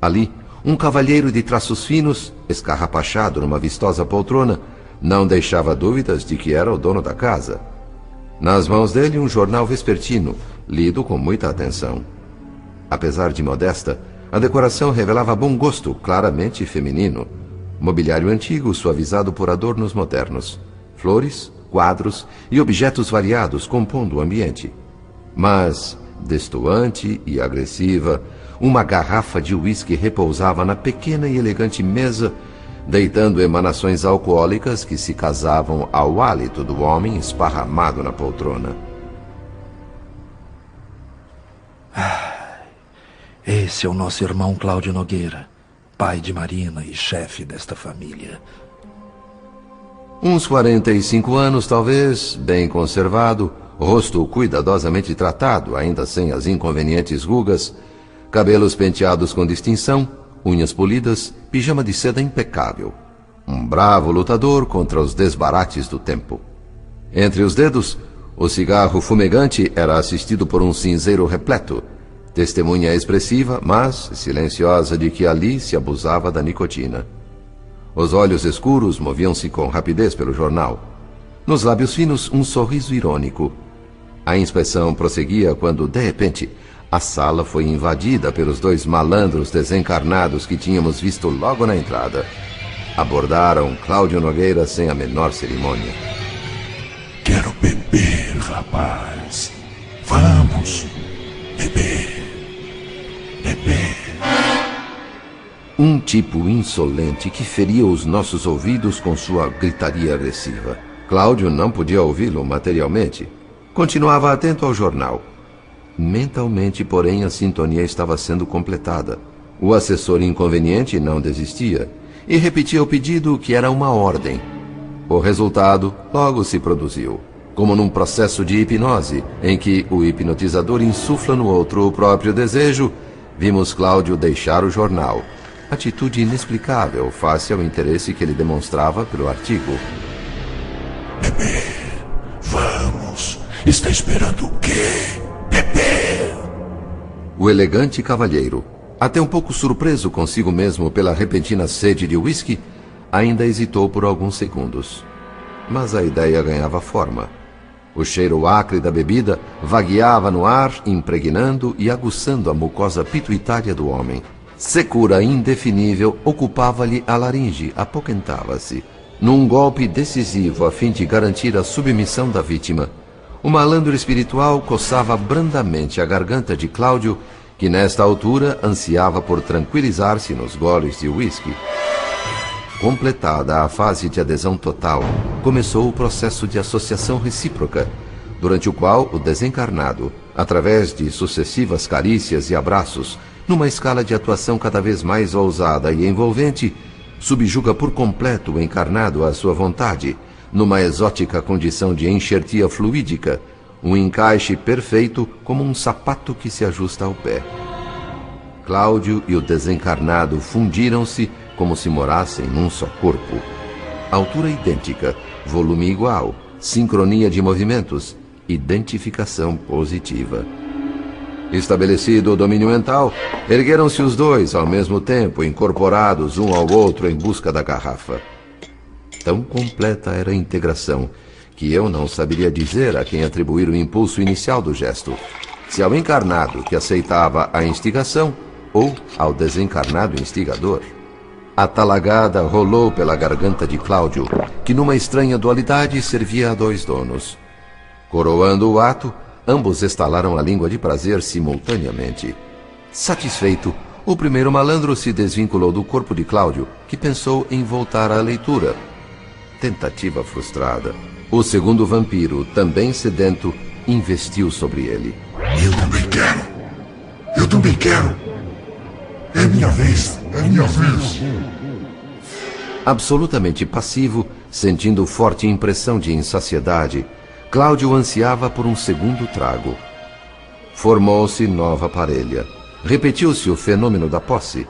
Ali, um cavalheiro de traços finos, escarrapachado numa vistosa poltrona, não deixava dúvidas de que era o dono da casa. Nas mãos dele, um jornal vespertino, lido com muita atenção. Apesar de modesta, a decoração revelava bom gosto, claramente feminino. Mobiliário antigo suavizado por adornos modernos. Flores, quadros e objetos variados compondo o ambiente. Mas, destoante e agressiva, uma garrafa de uísque repousava na pequena e elegante mesa, deitando emanações alcoólicas que se casavam ao hálito do homem esparramado na poltrona. Esse é o nosso irmão Cláudio Nogueira, pai de Marina e chefe desta família. Uns 45 anos, talvez, bem conservado, rosto cuidadosamente tratado, ainda sem as inconvenientes rugas, cabelos penteados com distinção, unhas polidas, pijama de seda impecável. Um bravo lutador contra os desbarates do tempo. Entre os dedos, o cigarro fumegante era assistido por um cinzeiro repleto, testemunha expressiva, mas silenciosa de que ali se abusava da nicotina. Os olhos escuros moviam-se com rapidez pelo jornal. Nos lábios finos, um sorriso irônico. A inspeção prosseguia quando, de repente, a sala foi invadida pelos dois malandros desencarnados que tínhamos visto logo na entrada. Abordaram Cláudio Nogueira sem a menor cerimônia. Quero beber, rapaz. Vamos beber. Beber. Um tipo insolente que feria os nossos ouvidos com sua gritaria agressiva. Cláudio não podia ouvi-lo materialmente. Continuava atento ao jornal. Mentalmente, porém, a sintonia estava sendo completada. O assessor inconveniente não desistia e repetia o pedido, que era uma ordem. O resultado logo se produziu, como num processo de hipnose, em que o hipnotizador insufla no outro o próprio desejo. Vimos Cláudio deixar o jornal, atitude inexplicável face ao interesse que ele demonstrava pelo artigo. Beber, vamos. Está esperando o quê? Beber! O elegante cavalheiro, até um pouco surpreso consigo mesmo pela repentina sede de uísque, ainda hesitou por alguns segundos. Mas a ideia ganhava forma. O cheiro acre da bebida vagueava no ar, impregnando e aguçando a mucosa pituitária do homem. Secura indefinível ocupava-lhe a laringe, apoquentava-se. Num golpe decisivo a fim de garantir a submissão da vítima, o malandro espiritual coçava brandamente a garganta de Cláudio, que nesta altura ansiava por tranquilizar-se nos goles de uísque. Completada a fase de adesão total, começou o processo de associação recíproca, durante o qual o desencarnado, através de sucessivas carícias e abraços, numa escala de atuação cada vez mais ousada e envolvente, subjuga por completo o encarnado à sua vontade, numa exótica condição de enxertia fluídica, um encaixe perfeito como um sapato que se ajusta ao pé. Cláudio e o desencarnado fundiram-se como se morassem num só corpo. Altura idêntica, volume igual, sincronia de movimentos, identificação positiva. Estabelecido o domínio mental, ergueram-se os dois ao mesmo tempo, incorporados um ao outro em busca da garrafa. Tão completa era a integração que eu não saberia dizer a quem atribuir o impulso inicial do gesto, se ao encarnado que aceitava a instigação ou ao desencarnado instigador. A talagada rolou pela garganta de Cláudio, que numa estranha dualidade servia a dois donos. Coroando o ato, ambos estalaram a língua de prazer simultaneamente. Satisfeito, o primeiro malandro se desvinculou do corpo de Cláudio, que pensou em voltar à leitura. Tentativa frustrada. O segundo vampiro, também sedento, investiu sobre ele. Eu também quero. Eu também quero. É minha vez. É minha vez. Absolutamente passivo, sentindo forte impressão de insaciedade, Cláudio ansiava por um segundo trago. Formou-se nova parelha. Repetiu-se o fenômeno da posse.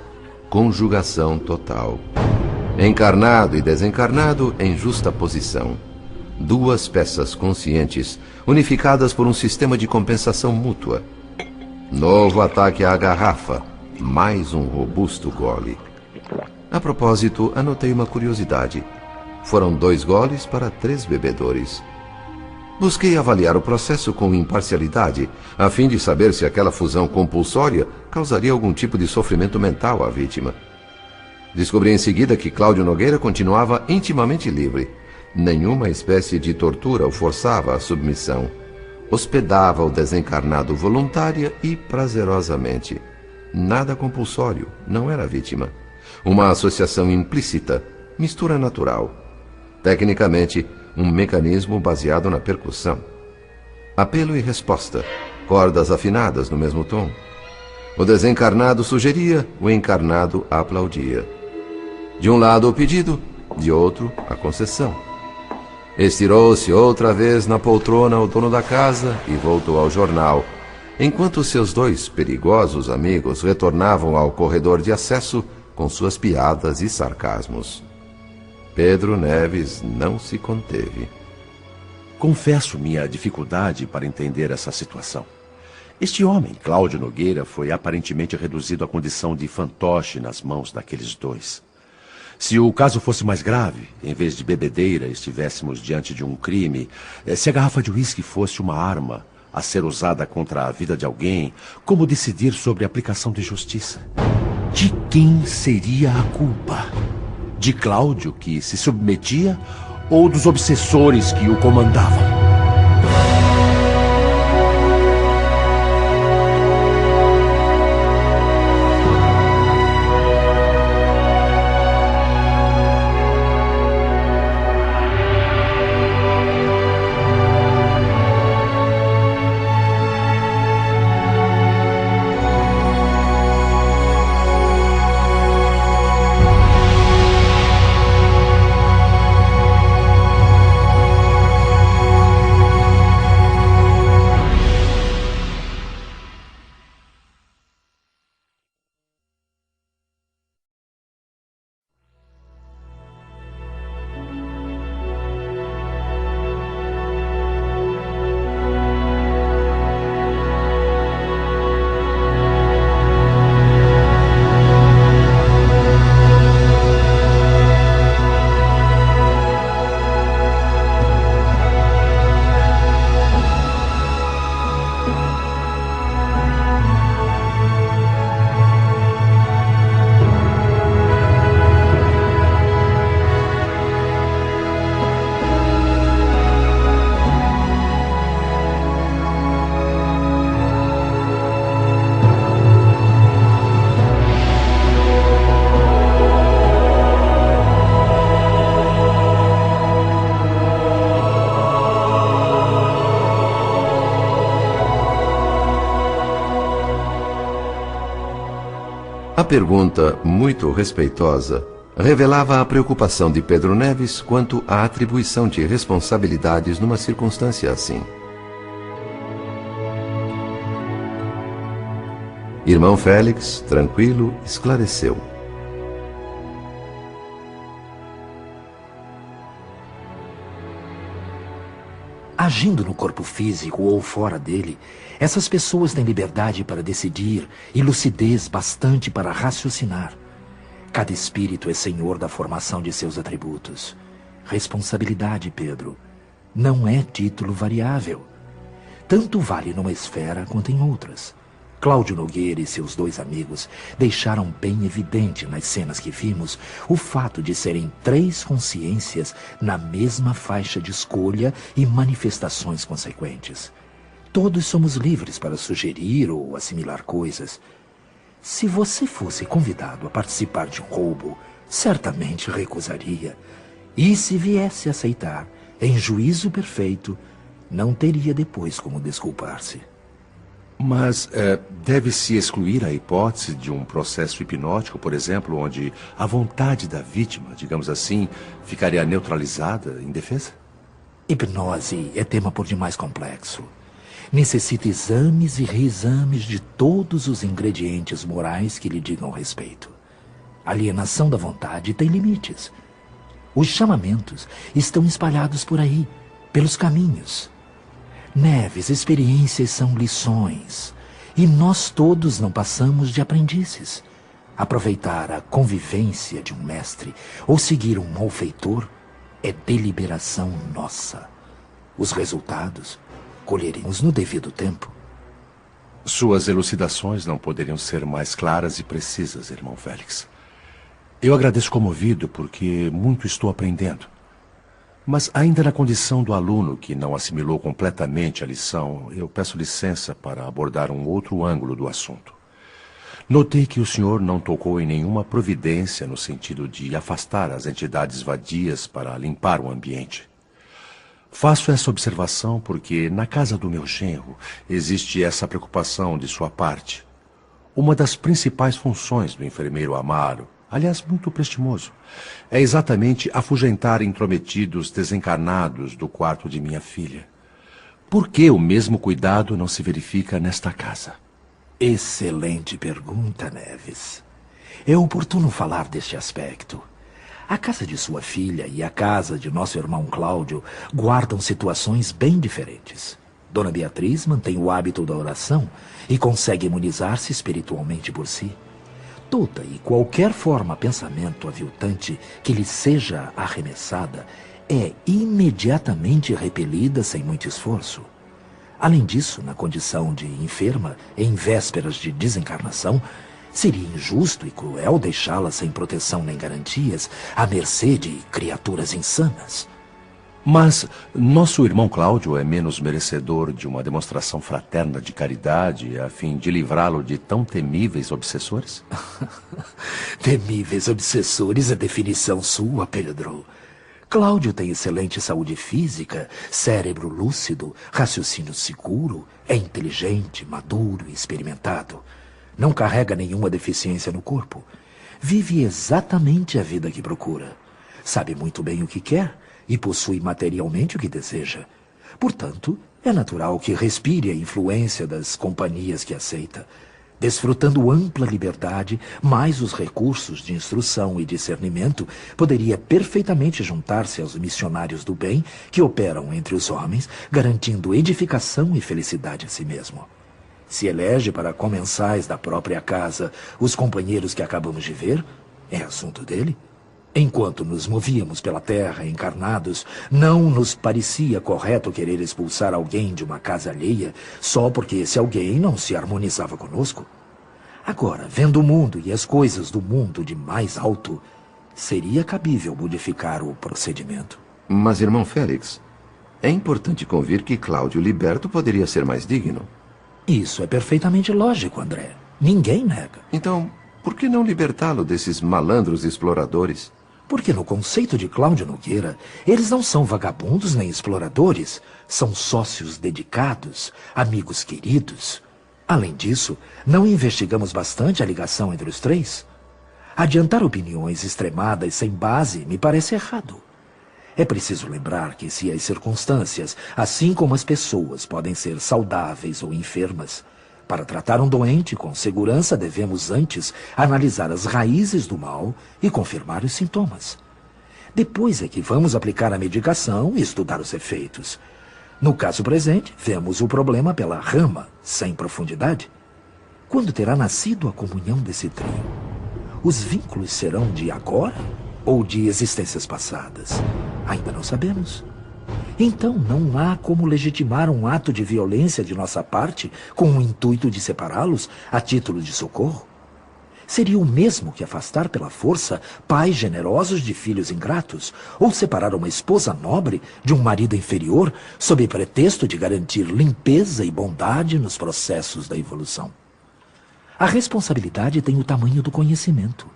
Conjugação total. Encarnado e desencarnado em justa posição. Duas peças conscientes, unificadas por um sistema de compensação mútua. Novo ataque à garrafa. Mais um robusto gole. A propósito, anotei uma curiosidade. Foram 2 goles para 3 bebedores. Busquei avaliar o processo com imparcialidade, a fim de saber se aquela fusão compulsória causaria algum tipo de sofrimento mental à vítima. Descobri em seguida que Cláudio Nogueira continuava intimamente livre. Nenhuma espécie de tortura o forçava à submissão. Hospedava o desencarnado voluntária e prazerosamente. Nada compulsório, não era vítima. Uma associação implícita, mistura natural. Tecnicamente, um mecanismo baseado na percussão. Apelo e resposta, cordas afinadas no mesmo tom. O desencarnado sugeria, o encarnado aplaudia. De um lado o pedido, de outro a concessão. Estirou-se outra vez na poltrona o dono da casa e voltou ao jornal, enquanto seus 2 perigosos amigos retornavam ao corredor de acesso com suas piadas e sarcasmos. Pedro Neves não se conteve. Confesso minha dificuldade para entender essa situação. Este homem, Cláudio Nogueira, foi aparentemente reduzido à condição de fantoche nas mãos daqueles 2. Se o caso fosse mais grave, em vez de bebedeira, estivéssemos diante de um crime, se a garrafa de uísque fosse uma arma a ser usada contra a vida de alguém, como decidir sobre a aplicação de justiça? De quem seria a culpa? De Cláudio, que se submetia, ou dos obsessores que o comandavam? A pergunta, muito respeitosa, revelava a preocupação de Pedro Neves quanto à atribuição de responsabilidades numa circunstância assim. Irmão Félix, tranquilo, esclareceu. Agindo no corpo físico ou fora dele, essas pessoas têm liberdade para decidir e lucidez bastante para raciocinar. Cada espírito é senhor da formação de seus atributos. Responsabilidade, Pedro, não é título variável. Tanto vale numa esfera quanto em outras. Cláudio Nogueira e seus 2 amigos deixaram bem evidente nas cenas que vimos o fato de serem 3 consciências na mesma faixa de escolha e manifestações consequentes. Todos somos livres para sugerir ou assimilar coisas. Se você fosse convidado a participar de um roubo, certamente recusaria. E se viesse a aceitar, em juízo perfeito, não teria depois como desculpar-se. Mas deve-se excluir a hipótese de um processo hipnótico, por exemplo, onde a vontade da vítima, digamos assim, ficaria neutralizada em defesa? Hipnose é tema por demais complexo. Necessita exames e reexames de todos os ingredientes morais que lhe digam respeito. A alienação da vontade tem limites. Os chamamentos estão espalhados por aí, pelos caminhos. Neves, experiências são lições. E nós todos não passamos de aprendizes. Aproveitar a convivência de um mestre ou seguir um malfeitor é deliberação nossa. Os resultados colheremos no devido tempo. Suas elucidações não poderiam ser mais claras e precisas, irmão Félix. Eu agradeço comovido porque muito estou aprendendo. Mas ainda na condição do aluno que não assimilou completamente a lição, eu peço licença para abordar um outro ângulo do assunto. Notei que o senhor não tocou em nenhuma providência no sentido de afastar as entidades vadias para limpar o ambiente. Faço essa observação porque na casa do meu genro existe essa preocupação de sua parte. Uma das principais funções do enfermeiro Amaro, aliás, muito prestimoso, é exatamente afugentar intrometidos desencarnados do quarto de minha filha. Por que o mesmo cuidado não se verifica nesta casa? Excelente pergunta, Neves. É oportuno falar deste aspecto. A casa de sua filha e a casa de nosso irmão Cláudio guardam situações bem diferentes. Dona Beatriz mantém o hábito da oração e consegue imunizar-se espiritualmente por si. Toda e qualquer forma pensamento aviltante que lhe seja arremessada é imediatamente repelida sem muito esforço. Além disso, na condição de enferma, em vésperas de desencarnação, seria injusto e cruel deixá-la sem proteção nem garantias, à mercê de criaturas insanas. Mas nosso irmão Cláudio é menos merecedor de uma demonstração fraterna de caridade a fim de livrá-lo de tão temíveis obsessores? Temíveis obsessores é definição sua, Pedro. Cláudio tem excelente saúde física, cérebro lúcido, raciocínio seguro, é inteligente, maduro e experimentado. Não carrega nenhuma deficiência no corpo. Vive exatamente a vida que procura. Sabe muito bem o que quer e possui materialmente o que deseja. Portanto, é natural que respire a influência das companhias que aceita, desfrutando ampla liberdade, mais os recursos de instrução e discernimento, poderia perfeitamente juntar-se aos missionários do bem que operam entre os homens, garantindo edificação e felicidade a si mesmo. Se elege para comensais da própria casa os companheiros que acabamos de ver, é assunto dele. Enquanto nos movíamos pela terra encarnados, não nos parecia correto querer expulsar alguém de uma casa alheia só porque esse alguém não se harmonizava conosco. Agora, vendo o mundo e as coisas do mundo de mais alto, seria cabível modificar o procedimento. Mas, irmão Félix, é importante convir que Cláudio liberto poderia ser mais digno. Isso é perfeitamente lógico, André. Ninguém nega. Então, por que não libertá-lo desses malandros exploradores? Porque no conceito de Cláudio Nogueira, eles não são vagabundos nem exploradores, são sócios dedicados, amigos queridos. Além disso, não investigamos bastante a ligação entre os três? Adiantar opiniões extremadas sem base me parece errado. É preciso lembrar que se as circunstâncias, assim como as pessoas, podem ser saudáveis ou enfermas, para tratar um doente com segurança, devemos antes analisar as raízes do mal e confirmar os sintomas. Depois é que vamos aplicar a medicação e estudar os efeitos. No caso presente, vemos o problema pela rama, sem profundidade. Quando terá nascido a comunhão desse trio? Os vínculos serão de agora ou de existências passadas? Ainda não sabemos. Então não há como legitimar um ato de violência de nossa parte com o intuito de separá-los a título de socorro? Seria o mesmo que afastar pela força pais generosos de filhos ingratos, ou separar uma esposa nobre de um marido inferior sob pretexto de garantir limpeza e bondade nos processos da evolução. A responsabilidade tem o tamanho do conhecimento.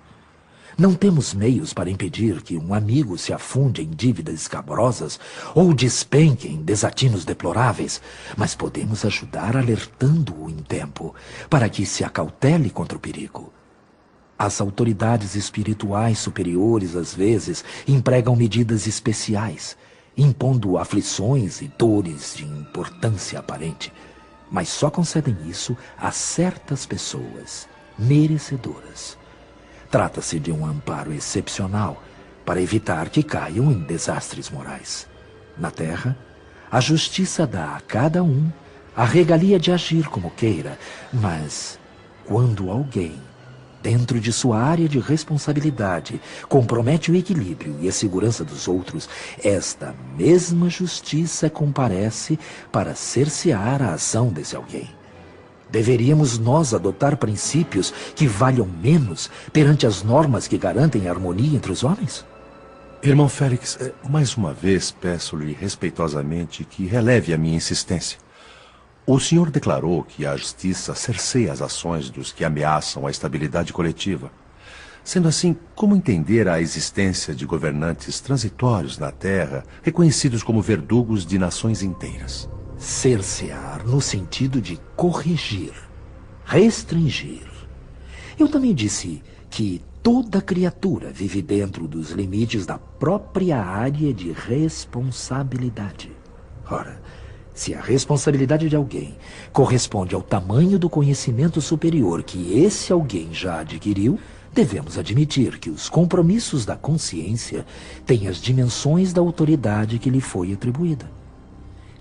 Não temos meios para impedir que um amigo se afunde em dívidas escabrosas ou despenque em desatinos deploráveis, mas podemos ajudar alertando-o em tempo, para que se acautele contra o perigo. As autoridades espirituais superiores, às vezes, empregam medidas especiais, impondo aflições e dores de importância aparente, mas só concedem isso a certas pessoas merecedoras. Trata-se de um amparo excepcional para evitar que caiam em desastres morais. Na Terra, a justiça dá a cada um a regalia de agir como queira, mas quando alguém, dentro de sua área de responsabilidade, compromete o equilíbrio e a segurança dos outros, esta mesma justiça comparece para cercear a ação desse alguém. Deveríamos nós adotar princípios que valham menos perante as normas que garantem a harmonia entre os homens? Irmão Félix, mais uma vez peço-lhe respeitosamente que releve a minha insistência. O senhor declarou que a justiça cerceia as ações dos que ameaçam a estabilidade coletiva. Sendo assim, como entender a existência de governantes transitórios na Terra, reconhecidos como verdugos de nações inteiras? Cercear no sentido de corrigir, restringir. Eu também disse que toda criatura vive dentro dos limites da própria área de responsabilidade. Ora, se a responsabilidade de alguém corresponde ao tamanho do conhecimento superior que esse alguém já adquiriu, devemos admitir que os compromissos da consciência têm as dimensões da autoridade que lhe foi atribuída.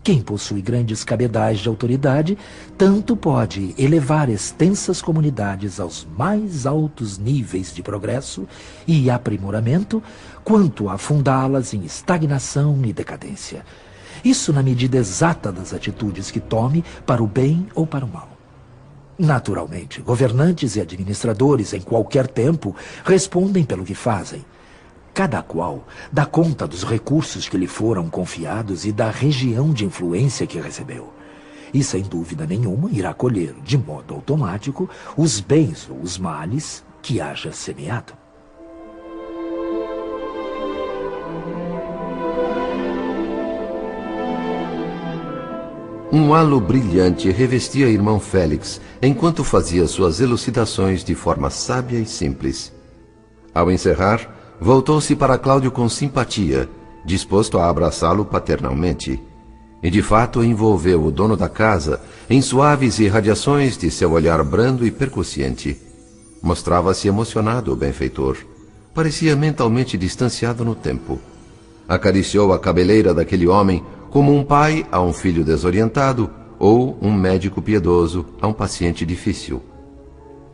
Quem possui grandes cabedais de autoridade, tanto pode elevar extensas comunidades aos mais altos níveis de progresso e aprimoramento, quanto afundá-las em estagnação e decadência. Isso na medida exata das atitudes que tome para o bem ou para o mal. Naturalmente, governantes e administradores em qualquer tempo respondem pelo que fazem. Cada qual dá conta dos recursos que lhe foram confiados e da região de influência que recebeu. E, sem dúvida nenhuma, irá colher, de modo automático, os bens ou os males que haja semeado. Um halo brilhante revestia irmão Félix enquanto fazia suas elucidações de forma sábia e simples. Ao encerrar, voltou-se para Cláudio com simpatia, disposto a abraçá-lo paternalmente. E de fato envolveu o dono da casa em suaves irradiações de seu olhar brando e percussiente. Mostrava-se emocionado o benfeitor. Parecia mentalmente distanciado no tempo. Acariciou a cabeleira daquele homem como um pai a um filho desorientado ou um médico piedoso a um paciente difícil.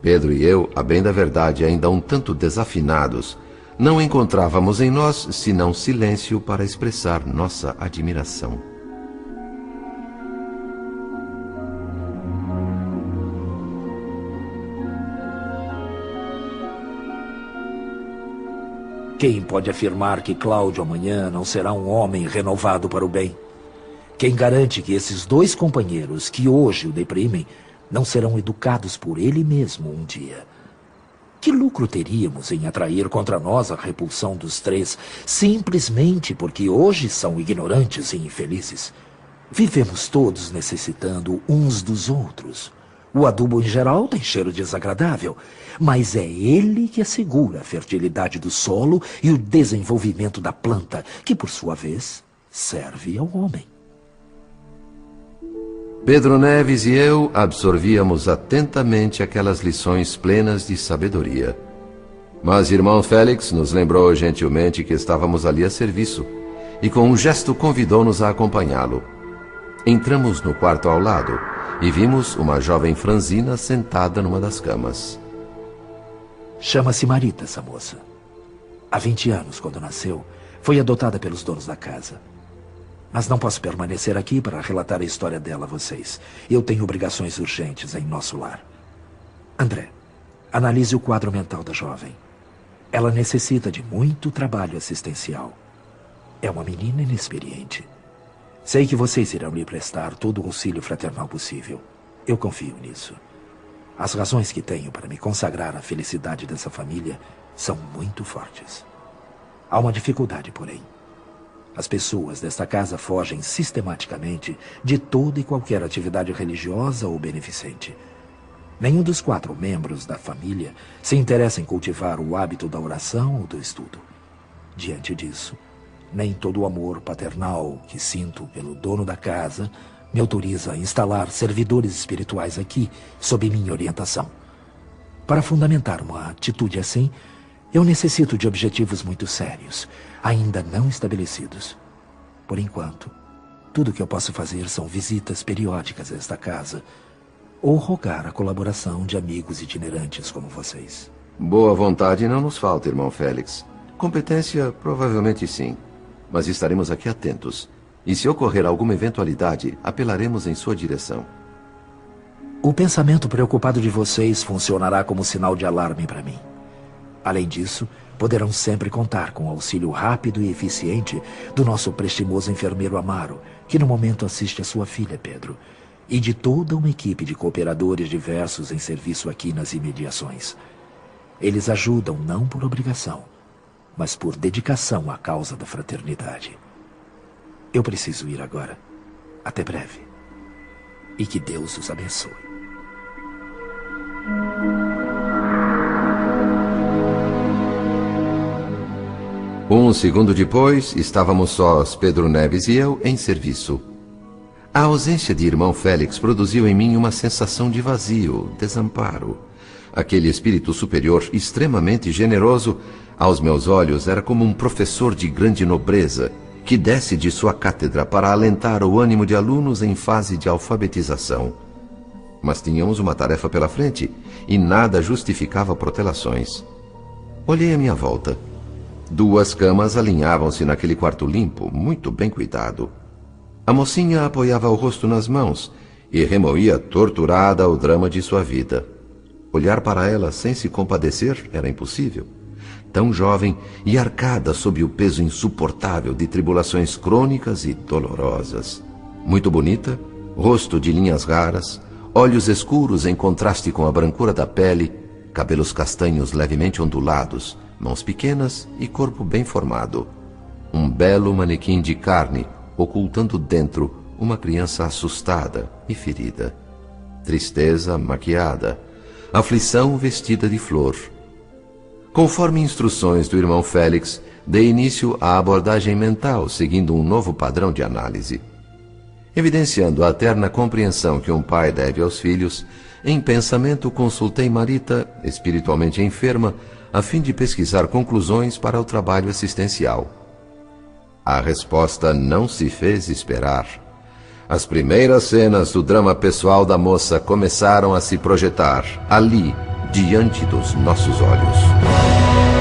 Pedro e eu, a bem da verdade, ainda um tanto desafinados, não encontrávamos em nós senão silêncio para expressar nossa admiração. Quem pode afirmar que Cláudio amanhã não será um homem renovado para o bem? Quem garante que esses dois companheiros que hoje o deprimem não serão educados por ele mesmo um dia? Que lucro teríamos em atrair contra nós a repulsão dos três, simplesmente porque hoje são ignorantes e infelizes? Vivemos todos necessitando uns dos outros. O adubo em geral tem cheiro desagradável, mas é ele que assegura a fertilidade do solo e o desenvolvimento da planta, que por sua vez serve ao homem. Pedro Neves e eu absorvíamos atentamente aquelas lições plenas de sabedoria. Mas irmão Félix nos lembrou gentilmente que estávamos ali a serviço e com um gesto convidou-nos a acompanhá-lo. Entramos no quarto ao lado e vimos uma jovem franzina sentada numa das camas. Chama-se Marita, essa moça. Há 20 anos, quando nasceu, foi adotada pelos donos da casa. Mas não posso permanecer aqui para relatar a história dela a vocês. Eu tenho obrigações urgentes em nosso lar. André, analise o quadro mental da jovem. Ela necessita de muito trabalho assistencial. É uma menina inexperiente. Sei que vocês irão lhe prestar todo o auxílio fraternal possível. Eu confio nisso. As razões que tenho para me consagrar à felicidade dessa família são muito fortes. Há uma dificuldade, porém. As pessoas desta casa fogem sistematicamente de toda e qualquer atividade religiosa ou beneficente. Nenhum dos 4 membros da família se interessa em cultivar o hábito da oração ou do estudo. Diante disso, nem todo o amor paternal que sinto pelo dono da casa me autoriza a instalar servidores espirituais aqui, sob minha orientação. Para fundamentar uma atitude assim, eu necessito de objetivos muito sérios, ainda não estabelecidos. Por enquanto, tudo o que eu posso fazer são visitas periódicas a esta casa, ou rogar a colaboração de amigos itinerantes como vocês. Boa vontade não nos falta, irmão Félix. Competência, provavelmente sim. Mas estaremos aqui atentos. E se ocorrer alguma eventualidade, apelaremos em sua direção. O pensamento preocupado de vocês funcionará como sinal de alarme para mim. Além disso, poderão sempre contar com o auxílio rápido e eficiente do nosso prestimoso enfermeiro Amaro, que no momento assiste a sua filha, Pedro, e de toda uma equipe de cooperadores diversos em serviço aqui nas imediações. Eles ajudam não por obrigação, mas por dedicação à causa da fraternidade. Eu preciso ir agora. Até breve. E que Deus os abençoe. Um segundo depois, estávamos sós, Pedro Neves e eu, em serviço. A ausência de irmão Félix produziu em mim uma sensação de vazio, desamparo. Aquele espírito superior extremamente generoso, aos meus olhos, era como um professor de grande nobreza, que desce de sua cátedra para alentar o ânimo de alunos em fase de alfabetização. Mas tínhamos uma tarefa pela frente, e nada justificava protelações. Olhei à minha volta. 2 camas alinhavam-se naquele quarto limpo, muito bem cuidado. A mocinha apoiava o rosto nas mãos e remoía torturada o drama de sua vida. Olhar para ela sem se compadecer era impossível. Tão jovem e arcada sob o peso insuportável de tribulações crônicas e dolorosas. Muito bonita, rosto de linhas raras, olhos escuros em contraste com a brancura da pele, cabelos castanhos levemente ondulados, mãos pequenas e corpo bem formado. Um belo manequim de carne, ocultando dentro uma criança assustada e ferida. Tristeza maquiada, aflição vestida de flor. Conforme instruções do irmão Félix, dei início à abordagem mental, seguindo um novo padrão de análise. Evidenciando a terna compreensão que um pai deve aos filhos, em pensamento consultei Marita, espiritualmente enferma, a fim de pesquisar conclusões para o trabalho assistencial. A resposta não se fez esperar. As primeiras cenas do drama pessoal da moça começaram a se projetar, ali, diante dos nossos olhos.